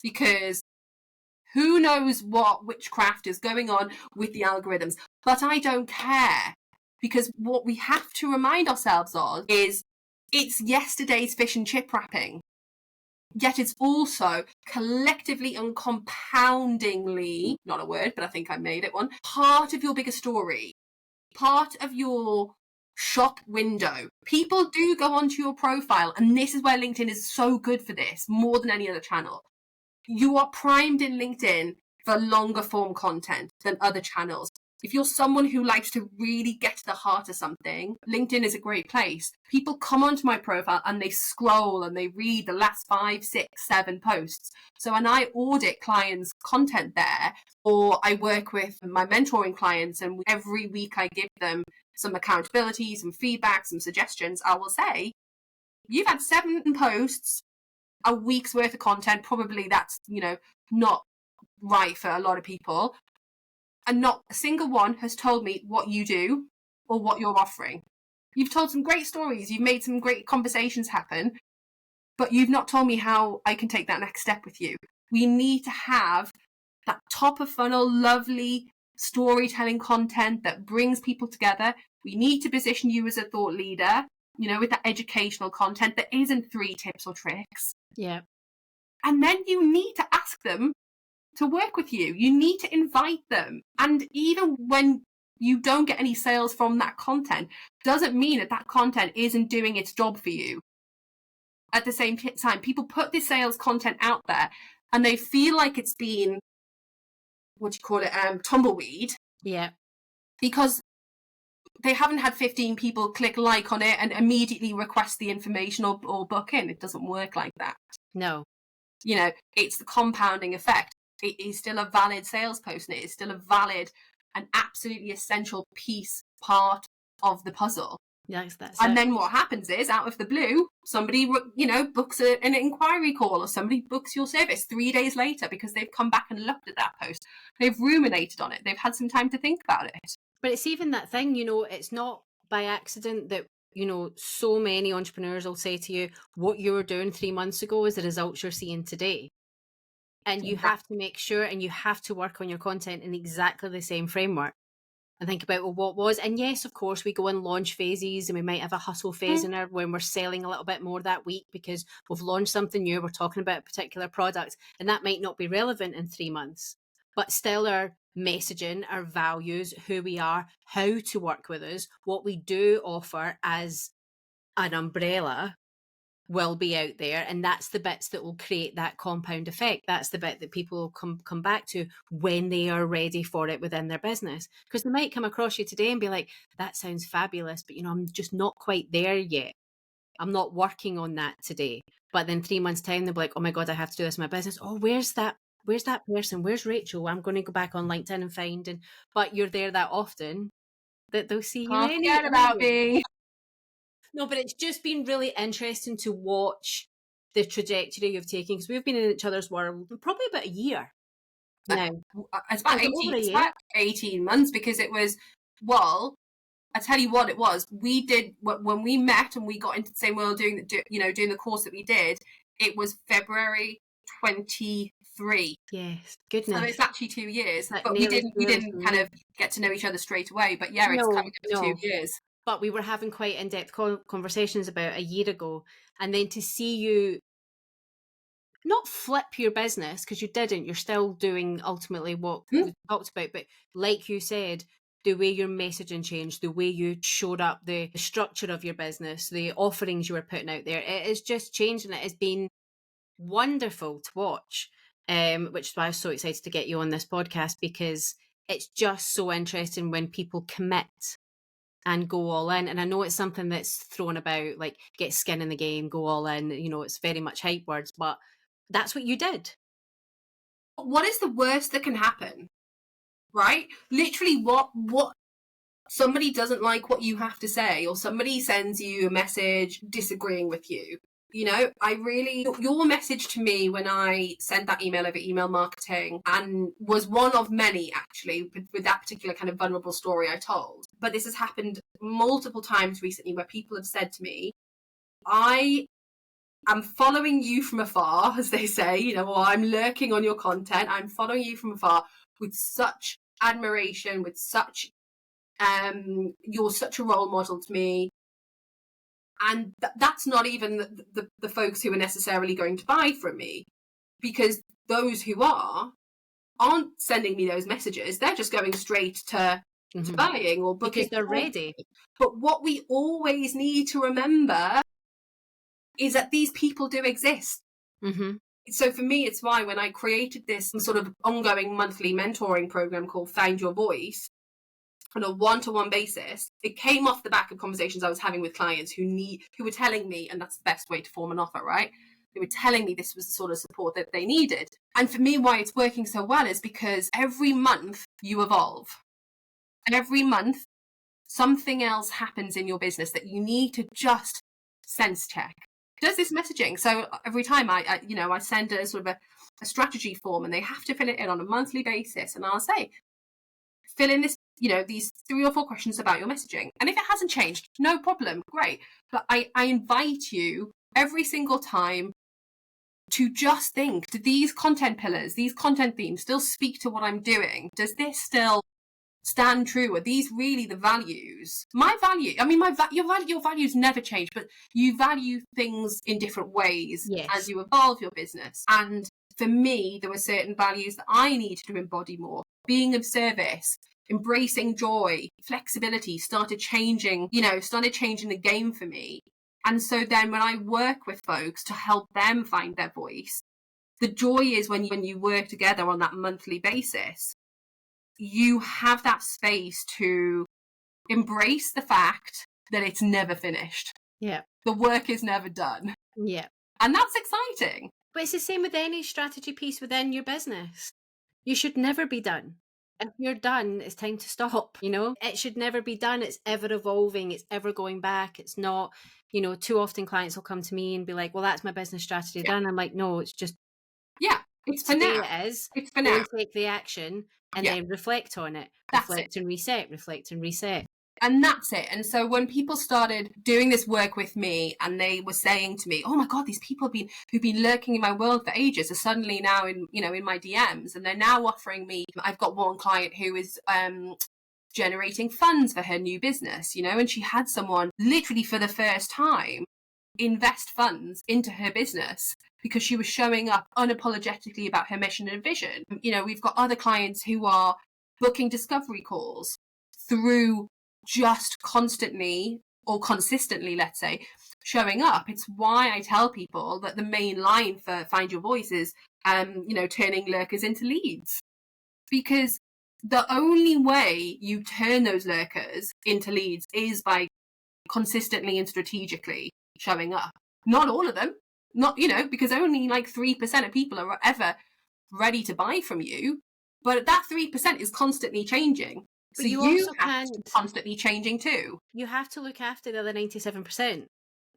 because who knows what witchcraft is going on with the algorithms. But I don't care, because what we have to remind ourselves of is it's yesterday's fish and chip wrapping. Yet it's also collectively and compoundingly, not a word, but I think I made it one, part of your bigger story, part of your shop window. People do go onto your profile, and this is where LinkedIn is so good for this, more than any other channel. You are primed in LinkedIn for longer form content than other channels. If you're someone who likes to really get to the heart of something, LinkedIn is a great place. People come onto my profile and they scroll and they read the last 5, 6, 7 posts. So when I audit clients' content there, or I work with my mentoring clients and every week I give them some accountability, some feedback, some suggestions, I will say, you've had 7 posts, a week's worth of content. Probably that's, not right for a lot of people. And not a single one has told me what you do or what you're offering. You've told some great stories. You've made some great conversations happen, but you've not told me how I can take that next step with you. We need to have that top of funnel, lovely storytelling content that brings people together. We need to position you as a thought leader, with that educational content that isn't 3 tips or tricks. Yeah. And then you need to ask them to work with you. You need to invite them. And even when you don't get any sales from that content, doesn't mean that content isn't doing its job for you. At the same time, people put this sales content out there and they feel like it's been, tumbleweed. Yeah. Because they haven't had 15 people click like on it and immediately request the information or book in. It doesn't work like that. No. It's the compounding effect. It is still a valid sales post, and it is still a valid and absolutely essential part of the puzzle. Yes, that's and it. Then what happens is, out of the blue, somebody, books an inquiry call, or somebody books your service 3 days later because they've come back and looked at that post. They've ruminated on it. They've had some time to think about it. But it's even that thing, it's not by accident that, so many entrepreneurs will say to you, what you were doing 3 months ago is the results you're seeing today. And you have to make sure, and you have to work on your content in exactly the same framework and think about, well, what was. And yes, of course, we go in launch phases and we might have a hustle phase in there when we're selling a little bit more that week because we've launched something new, we're talking about a particular product, and that might not be relevant in 3 months. But still, our messaging, our values, who we are, how to work with us, what we do offer as an umbrella will be out there, and that's the bits that will create that compound effect. That's the bit that people will come back to when they are ready for it within their business, because they might come across you today and be like, that sounds fabulous, but I'm just not quite there yet. I'm not working on that today. But then 3 months time they'll be like, oh my God, I have to do this in my business. Oh, where's that where's that person? Where's Rachel? I'm going to go back on LinkedIn and find, but you're there that often that they'll see you Can't forget about me. No, but it's just been really interesting to watch the trajectory you've taken, because we've been in each other's world probably about a year now. It's about 18 months, because it was, well, I tell you what it was. We did, when we met and we got into the same world doing the course that we did, it was February 23. Yes, goodness. So it's actually 2 years, but we didn't kind of get to know each other straight away. But yeah, it's coming up to 2 years. But we were having quite in-depth conversations about a year ago, and then to see you not flip your business, because you didn't, you're still doing ultimately what we talked about, but like you said, the way your messaging changed, the way you showed up, the structure of your business, the offerings you were putting out there, it is just changing. It has been wonderful to watch, which is why I was so excited to get you on this podcast, because it's just so interesting when people commit and go all in. And I know it's something that's thrown about, like get skin in the game, go all in, it's very much hype words, but that's what you did. What is the worst that can happen? Right? Literally, what somebody doesn't like what you have to say, or somebody sends you a message disagreeing with you. Your message to me when I sent that email over email marketing, and was one of many actually with that particular kind of vulnerable story I told. But this has happened multiple times recently where people have said to me, I am following you from afar, as they say, or I'm lurking on your content. I'm following you from afar with such admiration, with such, you're such a role model to me. And that's not even the folks who are necessarily going to buy from me, because those who aren't sending me those messages. They're just going straight to buying or booking. Because they're ready. But what we always need to remember is that these people do exist. Mm-hmm. So for me, it's why when I created this sort of ongoing monthly mentoring program called Find Your Voice, on a one-to-one basis, it came off the back of conversations I was having with clients who were telling me, and that's the best way to form an offer, right? They were telling me this was the sort of support that they needed. And for me, why it's working so well is because every month you evolve. And every month, something else happens in your business that you need to just sense check. Does this messaging? So every time I send a sort of a strategy form, and they have to fill it in on a monthly basis. And I'll say, fill in this, these 3 or 4 questions about your messaging. And if it hasn't changed, no problem, great. But I invite you every single time to just think, do these content pillars, these content themes still speak to what I'm doing? Does this still stand true? Are these really the values? My value, your values never change, but you value things in different ways as you evolve your business. And for me, there were certain values that I needed to embody more. Being of service, embracing joy, flexibility started changing the game for me. And so then when I work with folks to help them find their voice, the joy is when you work together on that monthly basis, you have that space to embrace the fact that it's never finished. Yeah. The work is never done. Yeah. And that's exciting. But it's the same with any strategy piece within your business. You should never be done. If you're done, it's time to stop, It should never be done. It's ever evolving. It's ever going back. It's not, too often clients will come to me and be like, well, that's my business strategy done. I'm like, no, it's just... Yeah, it's for now. It is. It's for now. Go and take the action and then reflect on it. Reflect and reset, reflect and reset. And that's it. And so when people started doing this work with me, and they were saying to me, oh my God, these people who've been lurking in my world for ages are suddenly now in my DMs, and they're now offering me, I've got one client who is generating funds for her new business, and she had someone literally for the first time invest funds into her business because she was showing up unapologetically about her mission and vision. We've got other clients who are booking discovery calls through just constantly or consistently, let's say, showing up. It's why I tell people that the main line for Find Your Voice is, turning lurkers into leads. Because the only way you turn those lurkers into leads is by consistently and strategically showing up. Not all of them, because only like 3% of people are ever ready to buy from you. But that 3% is constantly changing. But So you you also have can't. to be constantly changing too. You have to look after the other 97%,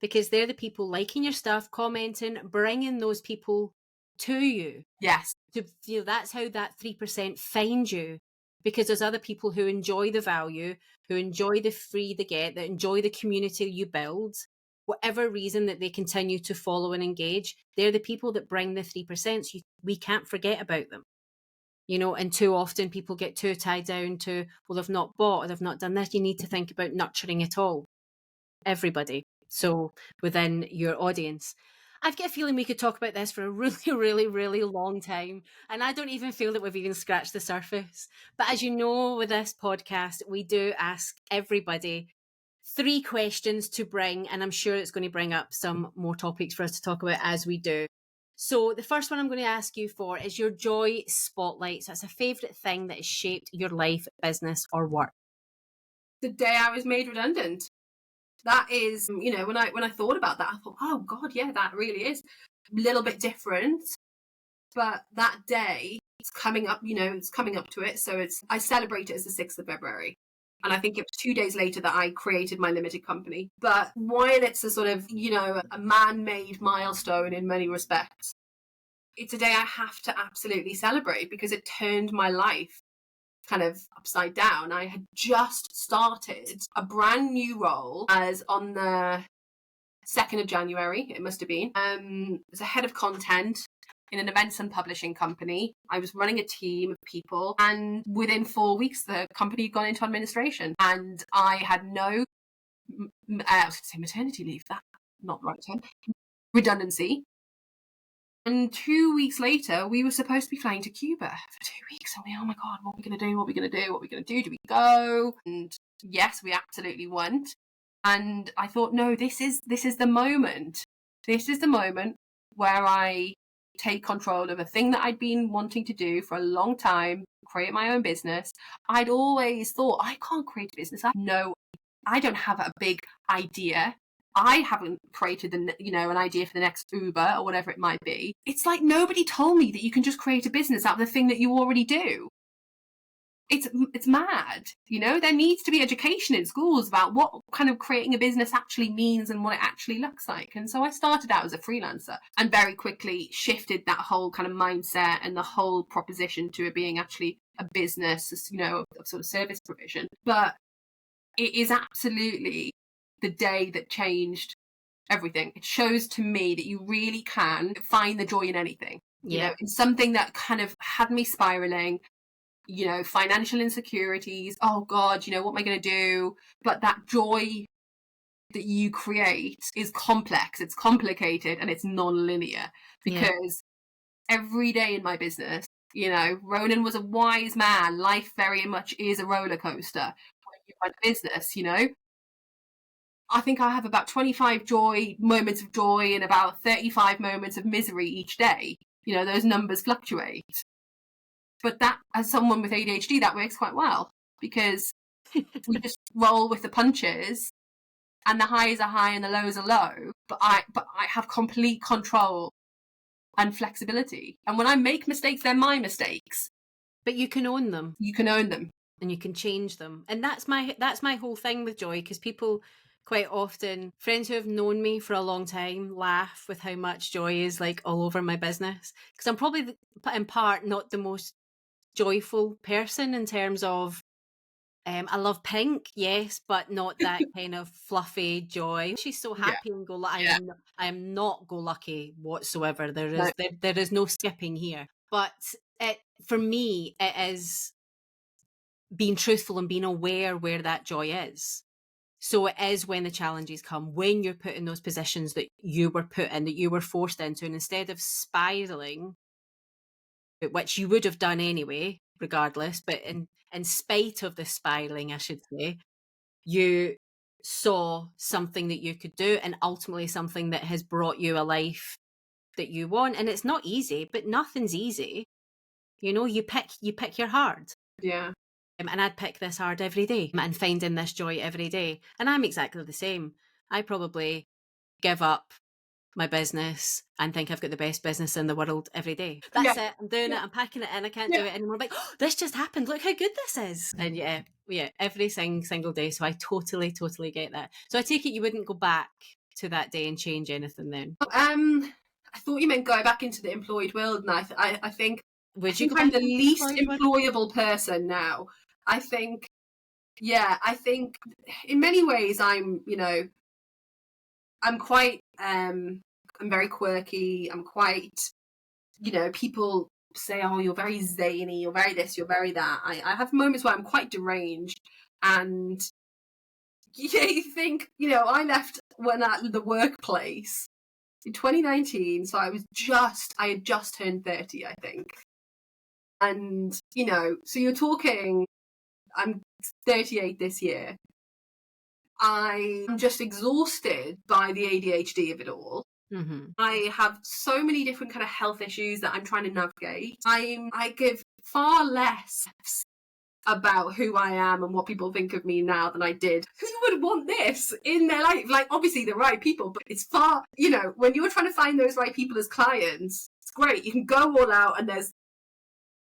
because they're the people liking your stuff, commenting, bringing those people to you. Yes. To feel that's how that 3% find you, because there's other people who enjoy the value, who enjoy the free they get, that enjoy the community you build, whatever reason that they continue to follow and engage. They're the people that bring the 3%. So we can't forget about them. And too often people get too tied down to, well, they've not bought or they've not done this. You need to think about nurturing it all, everybody. So within your audience, I've got a feeling we could talk about this for a really, really, really long time. And I don't even feel that we've even scratched the surface. But as you know, with this podcast, we do ask everybody 3 questions to bring, and I'm sure it's going to bring up some more topics for us to talk about as we do. So the first one I'm going to ask you for is your joy spotlight. So that's a favourite thing that has shaped your life, business, or work. The day I was made redundant. That is, when I thought about that, I thought, oh God, yeah, that really is a little bit different. But that day, it's coming up, it's coming up to it. So I celebrate it as the 6th of February. And I think it was 2 days later that I created my limited company. But while it's a sort of, a man-made milestone in many respects, it's a day I have to absolutely celebrate, because it turned my life kind of upside down. I had just started a brand new role as on the 2nd of January, it must have been, as a head of content in an events and publishing company. I was running a team of people, and within 4 weeks, the company had gone into administration, and I had no, I was going to say maternity leave, that's not the right term, redundancy. And 2 weeks later, we were supposed to be flying to Cuba for 2 weeks. And oh my God, what are we going to do? What are we going to do? What are we going to do? Do we go? And yes, we absolutely went. And I thought, no, this is the moment. This is the moment where I take control of a thing that I'd been wanting to do for a long time, create my own business. I'd always thought, I can't create a business. I don't have a big idea. I haven't created an idea for the next Uber or whatever it might be. It's like nobody told me that you can just create a business out of the thing that you already do. It's mad. There needs to be education in schools about what kind of creating a business actually means and what it actually looks like. And so I started out as a freelancer and very quickly shifted that whole kind of mindset and the whole proposition to it being actually a business, of sort of service provision. But it is absolutely the day that changed everything. It shows to me that you really can find the joy in anything. In something that kind of had me spiraling, financial insecurities. Oh God, what am I going to do? But that joy that you create is complex, it's complicated, and it's non-linear, because every day in my business, Ronan was a wise man. Life very much is a roller coaster. When you run a business, I think I have about 25 moments of joy and about 35 moments of misery each day. Those numbers fluctuate. But that, as someone with ADHD, that works quite well, because we just roll with the punches, and the highs are high and the lows are low. But I have complete control and flexibility. And when I make mistakes, they're my mistakes. But you can own them. You can own them. And you can change them. And that's my whole thing with joy, because people quite often, friends who have known me for a long time, laugh with how much joy is like all over my business. Because I'm probably in part not the most joyful person in terms of I love pink, yes, but not that kind of fluffy joy. She's so happy and I am not go lucky whatsoever. There is no skipping here. But for me, it is being truthful and being aware where that joy is. So it is when the challenges come, when you're put in those positions that you were put in, that you were forced into, and instead of spiraling, which you would have done anyway, regardless, but in spite of the spiraling, I should say, you saw something that you could do, and ultimately something that has brought you a life that you want. And it's not easy, but nothing's easy. You pick your hard. Yeah. And I'd pick this hard every day and finding this joy every day. And I'm exactly the same. I probably give up my business and think I've got the best business in the world every day. That's it. I'm doing it. I'm packing it in. I can't do it anymore. Like, oh, this just happened. Look how good this is. And yeah, every single day. So I totally get that. So I take it you wouldn't go back to that day and change anything then? I thought you meant go back into the employed world, and I think Would you go I'm back the least employable person now. I think in many ways I'm quite I'm very quirky. I'm quite, people say, oh, you're very zany, you're very this, you're very that. I have moments where I'm quite deranged, and you think, I left when at the workplace in 2019, so I had just turned 30, I think. And, so you're talking, I'm 38 this year. I'm just exhausted by the ADHD of it all. Mm-hmm. I have so many different kind of health issues that I'm trying to navigate. I give far less about who I am and what people think of me now than I did. Who would want this in their life? Like, obviously the right people, but it's far, when you're trying to find those right people as clients, it's great. You can go all out, and there's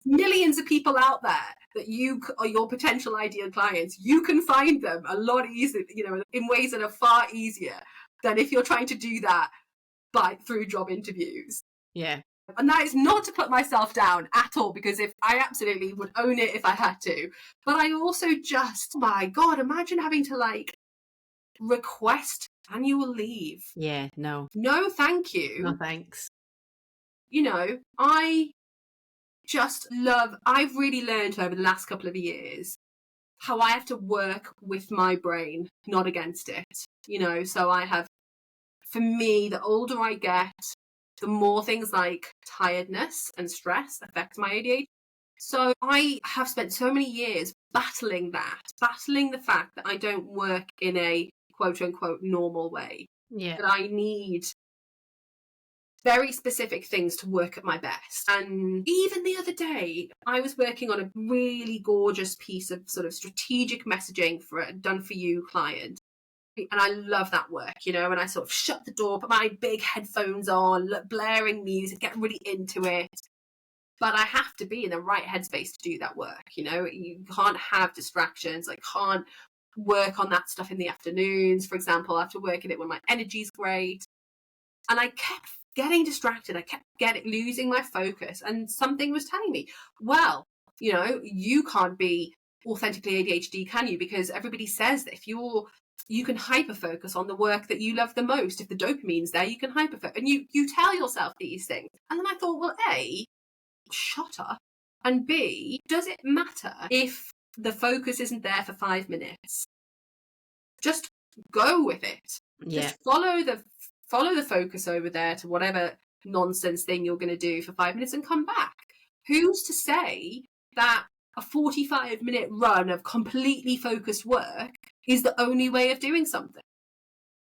millions of people out there that you are your potential ideal clients. You can find them a lot easier, in ways that are far easier than if you're trying to do that through job interviews. Yeah. And that is not to put myself down at all, because if I absolutely would own it if I had to. But I also just, my God, imagine having to request annual leave. Yeah, no. No, thank you. No, thanks. I just I've really learned over the last couple of years how I have to work with my brain, not against it. So for me, the older I get, the more things like tiredness and stress affect my ADHD. So I have spent so many years battling the fact that I don't work in a quote unquote normal way. Yeah. That I need very specific things to work at my best. And even the other day, I was working on a really gorgeous piece of sort of strategic messaging for a done for you client. And I love that work, and I sort of shut the door, put my big headphones on, blaring music, get really into it. But I have to be in the right headspace to do that work. You can't have distractions. I can't work on that stuff in the afternoons, for example, after working it when my energy's great. And I kept getting distracted. I kept losing my focus. And something was telling me, well, you can't be authentically ADHD, can you? Because everybody says that if you can hyper-focus on the work that you love the most. If the dopamine's there, you can hyper-focus. And you tell yourself these things. And then I thought, well, A, shut up. And B, does it matter if the focus isn't there for 5 minutes? Just go with it. Yeah. Just follow the focus over there to whatever nonsense thing you're going to do for 5 minutes and come back. Who's to say that a 45-minute run of completely focused work is the only way of doing something?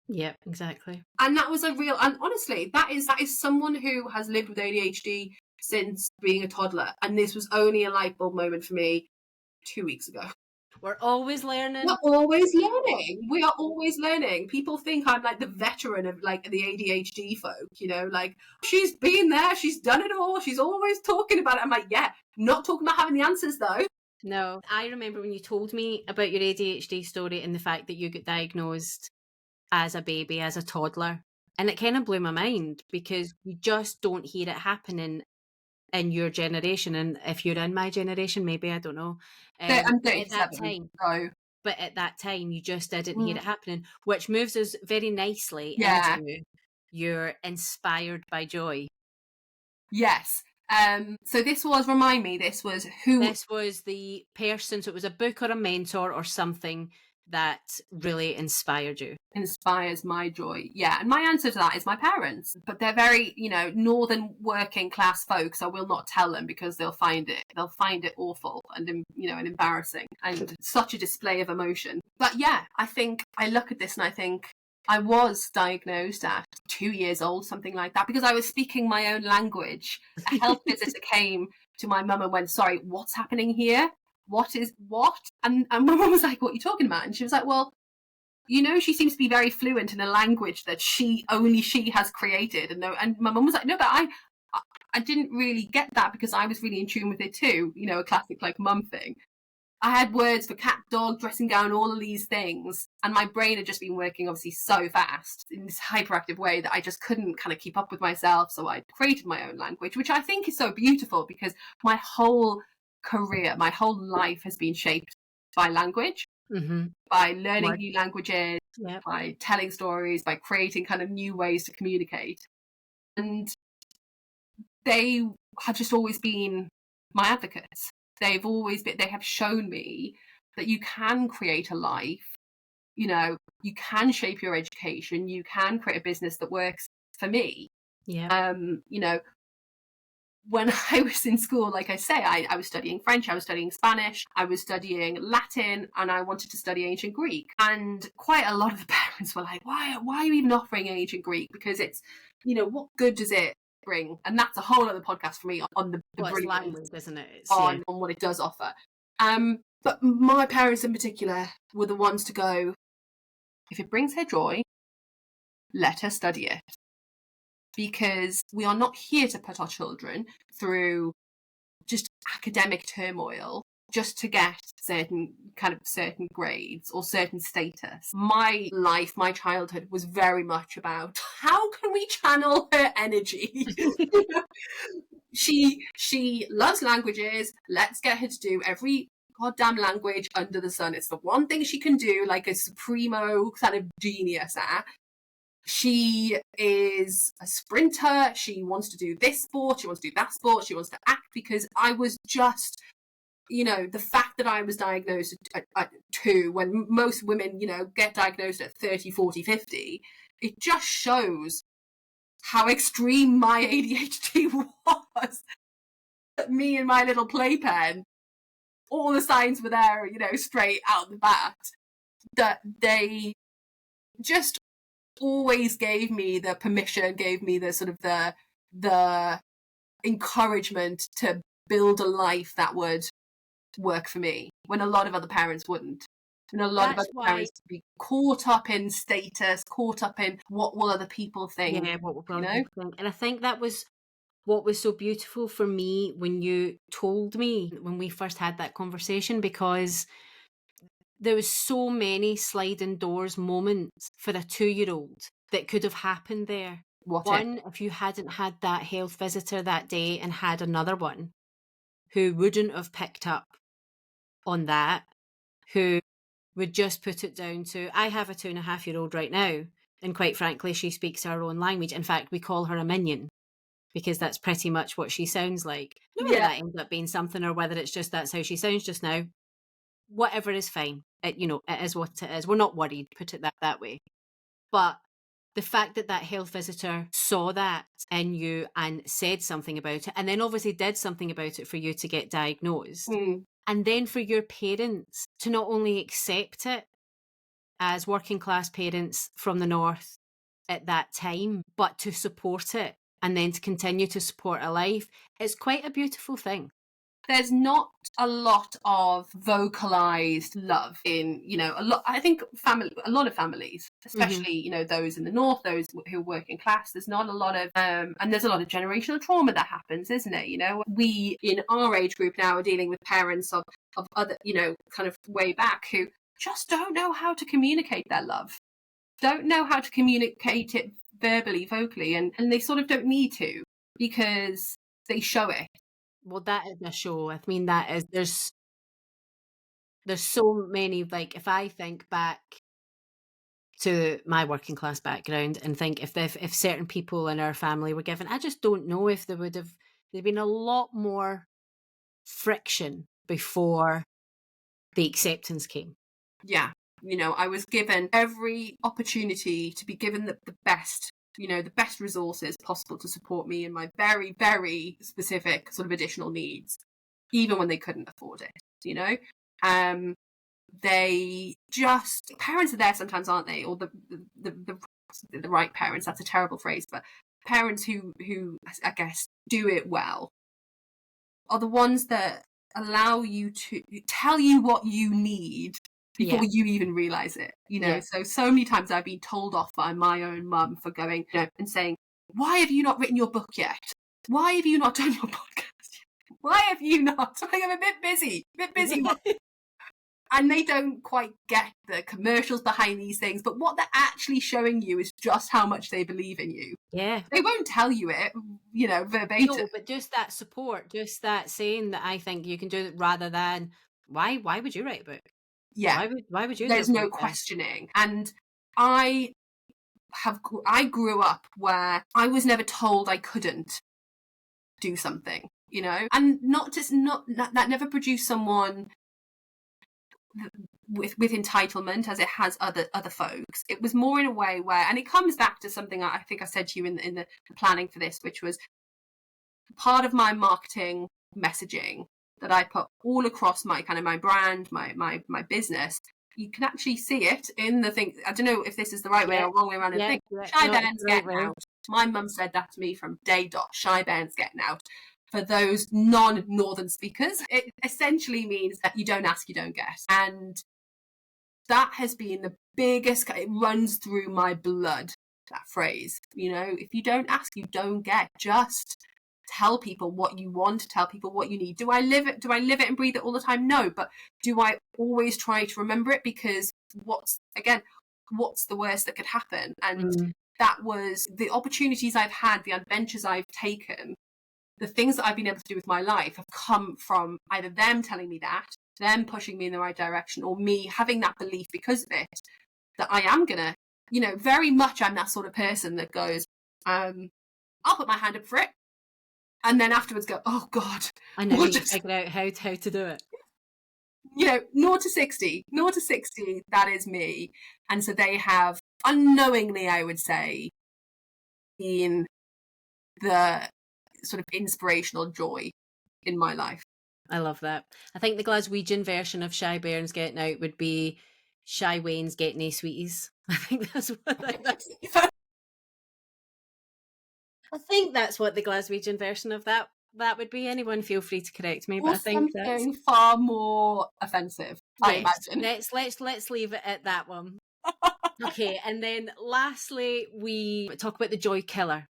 Yeah, exactly. And that was and honestly, that is someone who has lived with ADHD since being a toddler. And this was only a light bulb moment for me 2 weeks ago. We're always learning. We're always learning. We are always learning. People think I'm like the veteran of like the ADHD folk, like she's been there, she's done it all, she's always talking about it. I'm like, yeah, not talking about having the answers though. No, I remember when you told me about your ADHD story and the fact that you got diagnosed as a baby, as a toddler. And it kind of blew my mind because you just don't hear it happening in your generation. And if you're in my generation, maybe, I don't know. I'm 37, at that time, so. But at that time, you just didn't hear it happening, which moves us very nicely into you're inspired by joy. Yes. So this was, remind me, this was who? This was the person, so it was a book or a mentor or something that really inspired you. Inspires my joy. Yeah. And my answer to that is my parents. But they're very, northern working class folks. I will not tell them because they'll find it awful and, and embarrassing and such a display of emotion. But yeah, I think I look at this and I think I was diagnosed at 2 years old, something like that, because I was speaking my own language. A health visitor came to my mum and went, sorry, what's happening here? What? And my mum was like, what are you talking about? And she was like, well, she seems to be very fluent in a language that only she has created. And my mum was like, no, but I didn't really get that because I was really in tune with it too. A classic like mum thing. I had words for cat, dog, dressing gown, all of these things. And my brain had just been working obviously so fast in this hyperactive way that I just couldn't kind of keep up with myself. So I created my own language, which I think is so beautiful because my whole career, my whole life has been shaped by language, by learning new languages, by telling stories, by creating kind of new ways to communicate. And they have just always been my advocates. They have shown me that you can create a life, you can shape your education, you can create a business that works for me. Yeah. When I was in school, like I say, I was studying French, I was studying Spanish, I was studying Latin, and I wanted to study ancient Greek. And quite a lot of the parents were like, why are you even offering ancient Greek? Because it's, what good does it bring? And that's a whole other podcast for me on the brilliance, language, isn't it? On what it does offer. But my parents in particular were the ones to go, if it brings her joy, let her study it. Because we are not here to put our children through just academic turmoil just to get certain grades or certain status. My life, my childhood was very much about how can we channel her energy? She loves languages. Let's get her to do every goddamn language under the sun. It's the one thing she can do, like a supremo kind of genius at. She is a sprinter. She wants to do this sport. She wants to do that sport. She wants to act, because I was just, the fact that I was diagnosed at 2, when most women, get diagnosed at 30, 40, 50, it just shows how extreme my ADHD was. Me and my little playpen, all the signs were there, straight out the bat, that they just always gave me the permission, gave me the sort of the encouragement to build a life that would work for me, when a lot of other parents wouldn't. And a lot of other parents would be caught up in status, caught up in what will other people think. Yeah, what will other people think. And I think that was what was so beautiful for me when you told me, when we first had that conversation, because there was so many sliding doors moments for a 2-year-old that could have happened there. One, if you hadn't had that health visitor that day and had another one who wouldn't have picked up on that, who would just put it down to, I have a 2.5-year-old right now, and quite frankly, she speaks her own language. In fact, we call her a minion, because that's pretty much what she sounds like. Whether that ends up being something or whether it's just that's how she sounds just now, whatever is fine. It is what it is. We're not worried, put it that way. But the fact that health visitor saw that in you and said something about it, and then obviously did something about it for you to get diagnosed, and then for your parents to not only accept it as working class parents from the north at that time, but to support it and then to continue to support a life, it's quite a beautiful thing. There's not a lot of vocalized love in, I think a lot of families, especially, those in the north, those who are working class, there's not a lot of, and there's a lot of generational trauma that happens, isn't it? We in our age group now are dealing with parents of other, kind of way back, who just don't know how to communicate their love, don't know how to communicate it verbally, vocally, and they sort of don't need to, because they show it. Well, that is a show. I mean, there's so many, like, if I think back to my working class background and think if certain people in our family were given, I just don't know if there'd been a lot more friction before the acceptance came. Yeah. I was given every opportunity to be given the best, the best resources possible to support me in my very, very specific sort of additional needs, even when they couldn't afford it, parents are there sometimes, aren't they? Or the right parents, that's a terrible phrase, but parents who I guess do it well are the ones that allow you to tell you what you need before you even realize it, you know. So many times I've been told off by my own mum for going, you know, and saying, why have you not written your book yet? Why have you not done your podcast yet? Why have you not? I'm a bit busy. And they don't quite get the commercials behind these things, but what they're actually showing you is just how much they believe in you. Yeah. They won't tell you it, you know, verbatim. No, but just that support, just that saying that I think you can do it, rather than why would you write a book? Yeah. Why would you There's do a no podcast? questioning. And I grew up where I was never told I couldn't do something, you know, and that never produced someone with entitlement as it has other folks. It was more in a way where, and it comes back to something I think I said to you in the planning for this, which was part of my marketing messaging that I put all across my kind of my brand, my business. You can actually see it in the thing. I don't know if this is the right way or wrong way around. And think, Shy Bairns getting out. My mum said that to me from day dot. Shy Bairns getting out. For those non-Northern speakers, it essentially means that you don't ask, you don't get. And that has been the biggest, it runs through my blood, that phrase. You know, if you don't ask, you don't get. Just tell people what you want, tell people what you need. Do I live it and breathe it all the time? No, but do I always try to remember it? Because what's the worst that could happen? And that was the opportunities I've had, the adventures I've taken. The things that I've been able to do with my life have come from either them telling me that, them pushing me in the right direction, or me having that belief because of it, that I am gonna, you know, very much I'm that sort of person that goes, I'll put my hand up for it. And then afterwards go, oh God. I know, you figure out how to do it. You know, 0 to 60, that is me. And so they have unknowingly, I would say, been the sort of inspirational joy in my life. I love that. I think the Glaswegian version of Shy Bairns getting out would be Shy Wayne's getting a sweeties. I think that's what the Glaswegian version of that would be. Anyone feel free to correct me, or but I think something far more offensive. Yes, I imagine. Let's leave it at that one. Okay, and then lastly, we talk about the joy killer.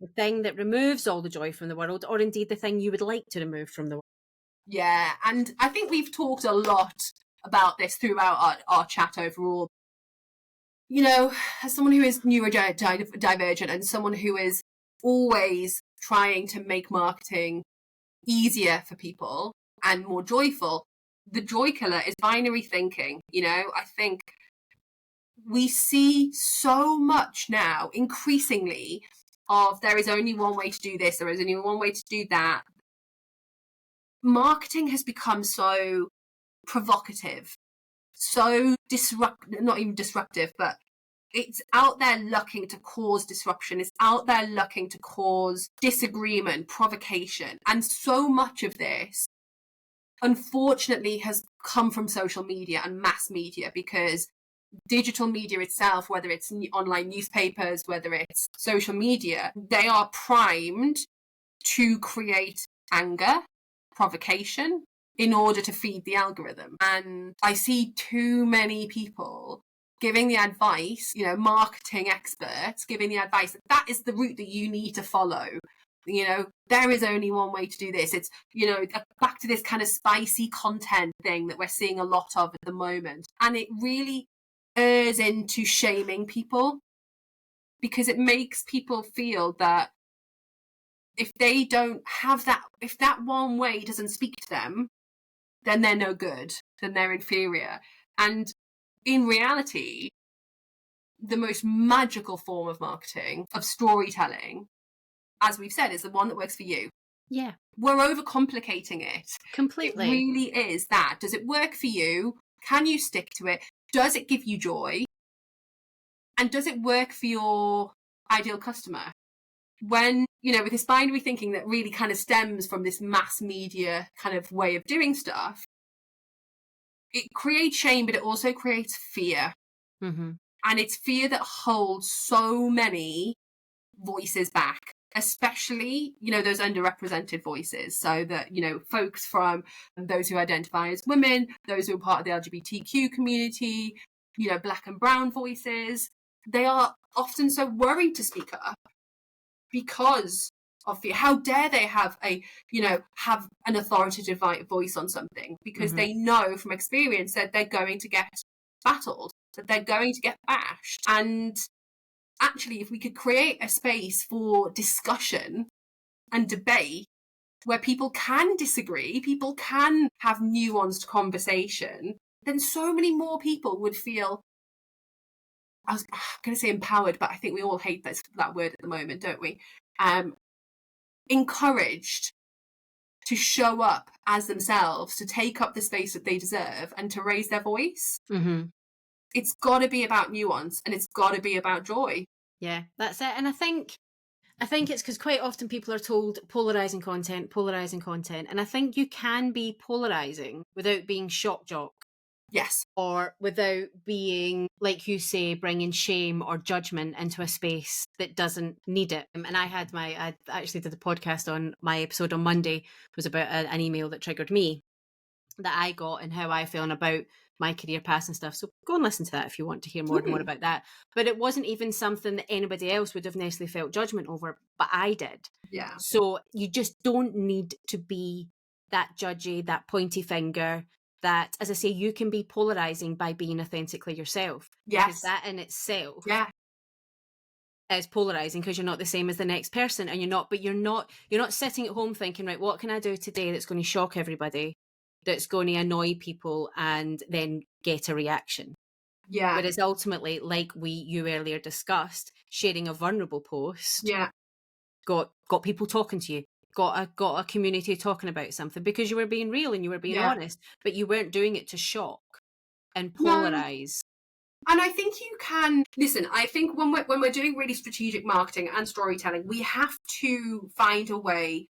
The thing that removes all the joy from the world, or indeed the thing you would like to remove from the world. Yeah, and I think we've talked a lot about this throughout our chat overall. You know, as someone who is neurodivergent and someone who is always trying to make marketing easier for people and more joyful, the joy killer is binary thinking. You know, I think we see so much now, increasingly, of there is only one way to do this, there is only one way to do that. Marketing has become so provocative, so not even disruptive, but it's out there looking to cause disruption. It's out there looking to cause disagreement, provocation. And so much of this, unfortunately, has come from social media and mass media, because digital media itself, whether it's online newspapers, whether it's social media, they are primed to create anger, provocation, in order to feed the algorithm. And I see too many people giving the advice, you know, marketing experts giving the advice that is the route that you need to follow. You know, there is only one way to do this. It's, you know, back to this kind of spicy content thing that we're seeing a lot of at the moment. And it really errs into shaming people, because it makes people feel that if they don't have that, if that one way doesn't speak to them, then they're no good, then they're inferior. And in reality, the most magical form of marketing, of storytelling, as we've said, is the one that works for you. Yeah. We're overcomplicating it. Completely. It really is that. Does it work for you? Can you stick to it? Does it give you joy? And does it work for your ideal customer? When, you know, with this binary thinking that really kind of stems from this mass media kind of way of doing stuff, it creates shame, but it also creates fear. Mm-hmm. And it's fear that holds so many voices back. especially, those underrepresented voices. So that, folks from those who identify as women, those who are part of the LGBTQ community, Black and brown voices, they are often so worried to speak up because of fear. How dare they have have an authoritative voice on something, because they know from experience that they're going to get battled, that they're going to get bashed. And actually, if we could create a space for discussion and debate where people can disagree, people can have nuanced conversation, then so many more people would feel, I was going to say empowered, but I think we all hate that word at the moment, don't we? Encouraged to show up as themselves, to take up the space that they deserve and to raise their voice. It's got to be about nuance, and it's got to be about joy. Yeah, that's it. And I think it's because quite often people are told polarizing content. And I think you can be polarizing without being shock jock. Yes. Or without being, like you say, bringing shame or judgment into a space that doesn't need it. And I actually did a podcast on my episode on Monday, was about an email that triggered me, that I got, and how I felt about my career path and stuff. So go and listen to that if you want to hear more about that. But it wasn't even something that anybody else would have necessarily felt judgment over, but I did. Yeah. So you just don't need to be that judgy, that pointy finger. That, as I say, you can be polarizing by being authentically yourself. Yes. Because that in itself is polarizing, because you're not the same as the next person, and you're not sitting at home thinking, right, what can I do today that's going to shock everybody, that's going to annoy people and then get a reaction. Yeah. Whereas ultimately, like you earlier discussed, sharing a vulnerable post got people talking to you. Got a community talking about something because you were being real and you were being honest, but you weren't doing it to shock and polarize. And I think you can listen. I think when we're doing really strategic marketing and storytelling, we have to find a way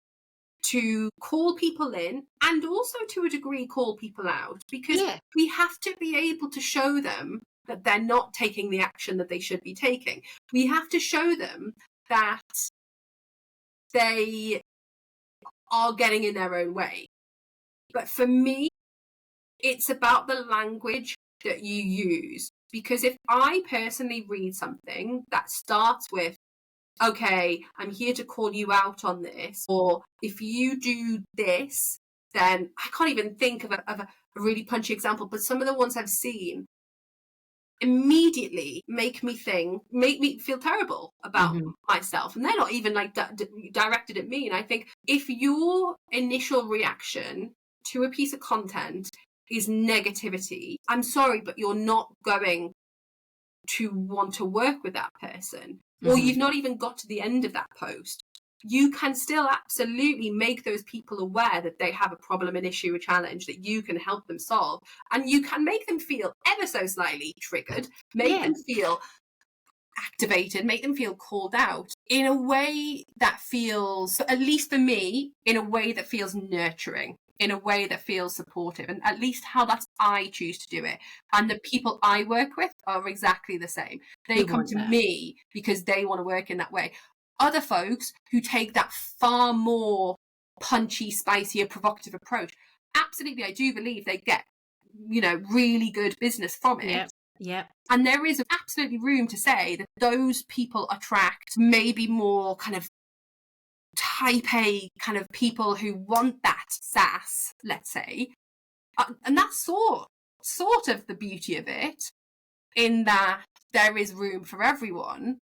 to call people in and also, to a degree, call people out, because we have to be able to show them that they're not taking the action that they should be taking. We have to show them that they are getting in their own way. But for me, it's about the language that you use. Because if I personally read something that starts with, okay, I'm here to call you out on this, or if you do this, then I can't even think of a really punchy example, but some of the ones I've seen immediately make me feel terrible about myself. And they're not even like directed at me. And I think if your initial reaction to a piece of content is negativity, I'm sorry, but you're not going to want to work with that person, or you've not even got to the end of that post. You can still absolutely make those people aware that they have a problem, an issue, a challenge that you can help them solve. And you can make them feel ever so slightly triggered, make them feel activated, make them feel called out in a way that feels, at least for me, in a way that feels nurturing, in a way that feels supportive, and at least how I choose to do it. And the people I work with are exactly the same. They come to me because they want to work in that way. Other folks who take that far more punchy, spicier, provocative approach, absolutely, I do believe they get, really good business from it. Yeah. And there is absolutely room to say that those people attract maybe more kind of type A kind of people who want that sass, let's say. And that's sort of the beauty of it, in that there is room for everyone.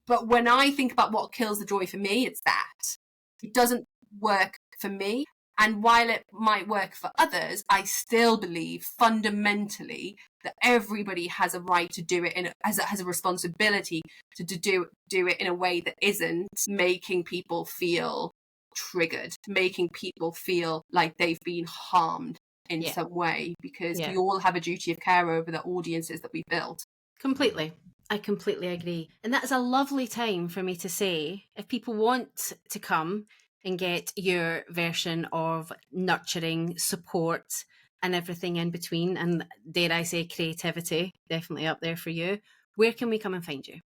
But when I think about what kills the joy for me, it's that. It doesn't work for me. And while it might work for others, I still believe fundamentally that everybody has a right to do it, has a responsibility to do it in a way that isn't making people feel triggered, making people feel like they've been harmed in some way, because we all have a duty of care over the audiences that we build. Completely. I completely agree. And that is a lovely time for me to say, if people want to come and get your version of nurturing, support, and everything in between, and dare I say creativity, definitely up there for you, where can we come and find you?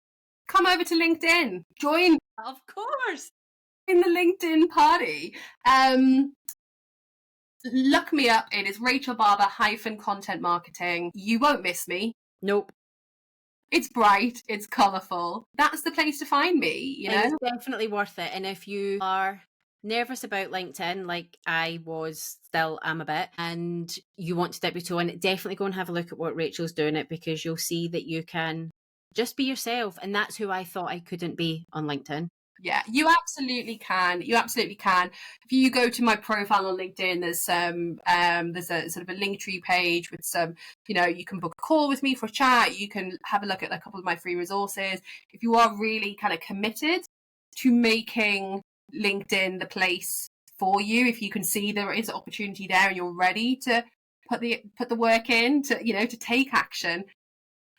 Come over to LinkedIn. Join. Of course. in the LinkedIn party. Look me up. It is Rachel Barber -content marketing. You won't miss me. Nope. It's bright, it's colourful. That's the place to find me, you know? It's definitely worth it. And if you are nervous about LinkedIn, like I was, still am a bit, and you want to dip your toe in it, definitely go and have a look at what Rachel's doing it, because you'll see that you can just be yourself. And that's who I thought I couldn't be on LinkedIn. Yeah, you absolutely can. You absolutely can. If you go to my profile on LinkedIn, there's a sort of a Linktree page with some, you can book a call with me for a chat. You can have a look at a couple of my free resources. If you are really kind of committed to making LinkedIn the place for you, if you can see there is opportunity there and you're ready to put the work in to take action,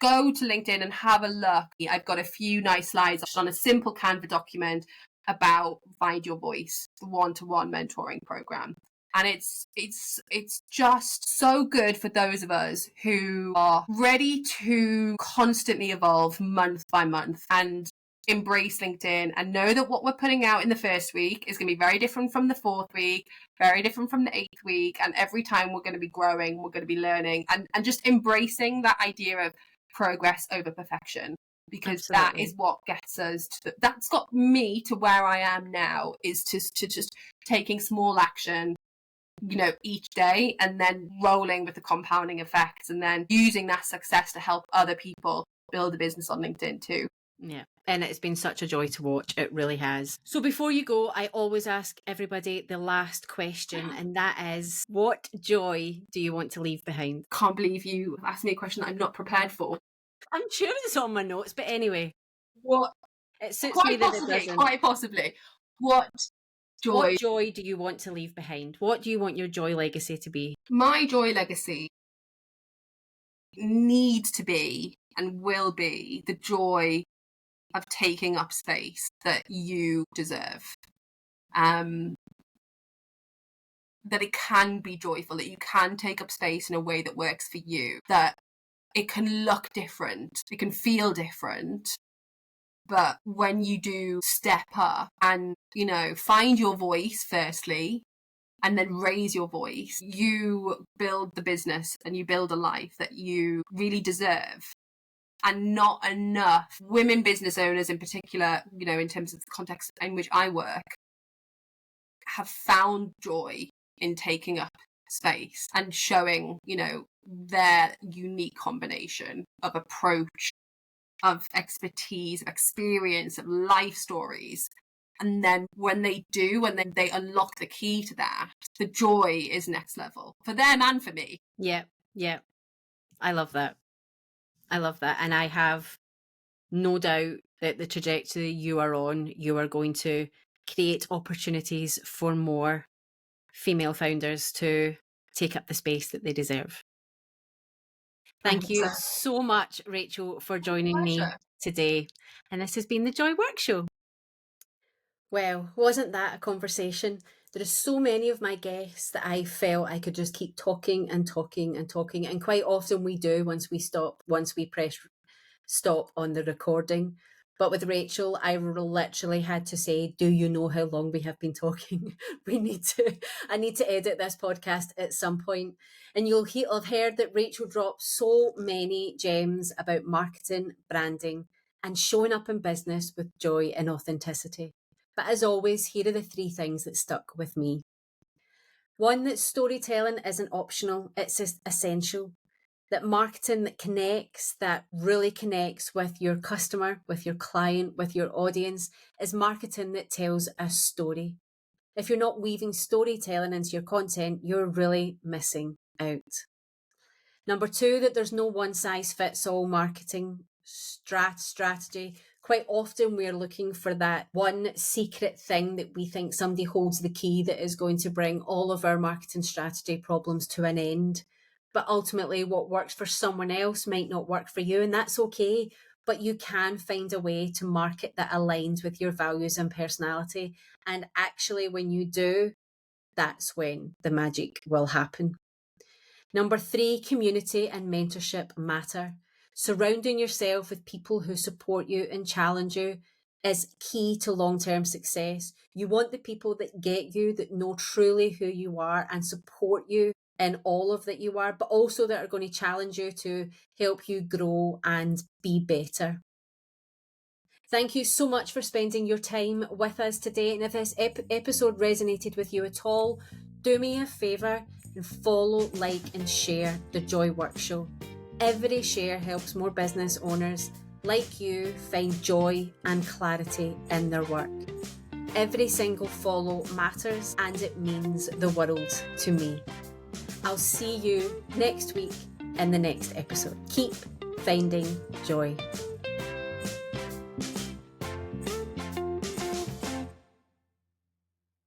go to LinkedIn and have a look. I've got a few nice slides on a simple Canva document about Find Your Voice, the one-to-one mentoring program. And it's just so good for those of us who are ready to constantly evolve month by month and embrace LinkedIn and know that what we're putting out in the first week is going to be very different from the fourth week, very different from the eighth week. And every time we're going to be growing, we're going to be learning, and just embracing that idea of progress over perfection, because Absolutely. that is what gets us to that's got me to where I am now, is to just taking small action each day, and then rolling with the compounding effects, and then using that success to help other people build a business on LinkedIn too. Yeah. And it's been such a joy to watch. It really has. So before you go, I always ask everybody the last question, and that is, what joy do you want to leave behind? Can't believe you asked me a question that I'm not prepared for. I'm sure it's on my notes, but anyway. What? It suits Quite me that possibly, it doesn't. quite possibly. What joy do you want to leave behind? What do you want your joy legacy to be? My joy legacy needs to be and will be the joy of taking up space that you deserve. That it can be joyful, that you can take up space in a way that works for you, that it can look different, it can feel different. But when you do step up and, find your voice firstly, and then raise your voice, you build the business and you build a life that you really deserve. And not enough women business owners in particular, in terms of the context in which I work, have found joy in taking up space and showing, their unique combination of approach, of expertise, of experience, of life stories. And then when they unlock the key to that, the joy is next level for them and for me. Yeah. I love that. And I have no doubt that the trajectory you are on, you are going to create opportunities for more female founders to take up the space that they deserve. Thank you so much, Rachel, for joining me today. And this has been the Joy Work Show. Well, wasn't that a conversation? There are so many of my guests that I felt I could just keep talking and talking and talking. And quite often we do once we press stop on the recording. But with Rachel, I literally had to say, do you know how long we have been talking? I need to edit this podcast at some point. And you'll have heard that Rachel dropped so many gems about marketing, branding, and showing up in business with joy and authenticity. But as always, here are the 3 things that stuck with me. 1, that storytelling isn't optional, it's essential. That marketing that connects, that really connects with your customer, with your client, with your audience, is marketing that tells a story. If you're not weaving storytelling into your content, you're really missing out. Number 2, that there's no one-size-fits-all marketing strategy. Quite often we're looking for that one secret thing that we think somebody holds the key that is going to bring all of our marketing strategy problems to an end. But ultimately what works for someone else might not work for you, and that's okay. But you can find a way to market that aligns with your values and personality. And actually, when you do, that's when the magic will happen. Number 3, community and mentorship matter. Surrounding yourself with people who support you and challenge you is key to long-term success. You want the people that get you, that know truly who you are and support you in all of that you are, but also that are going to challenge you to help you grow and be better. Thank you so much for spending your time with us today. And if this episode resonated with you at all, do me a favour and follow, like and share the Joy Work Show. Every share helps more business owners like you find joy and clarity in their work. Every single follow matters and it means the world to me. I'll see you next week in the next episode. Keep finding joy.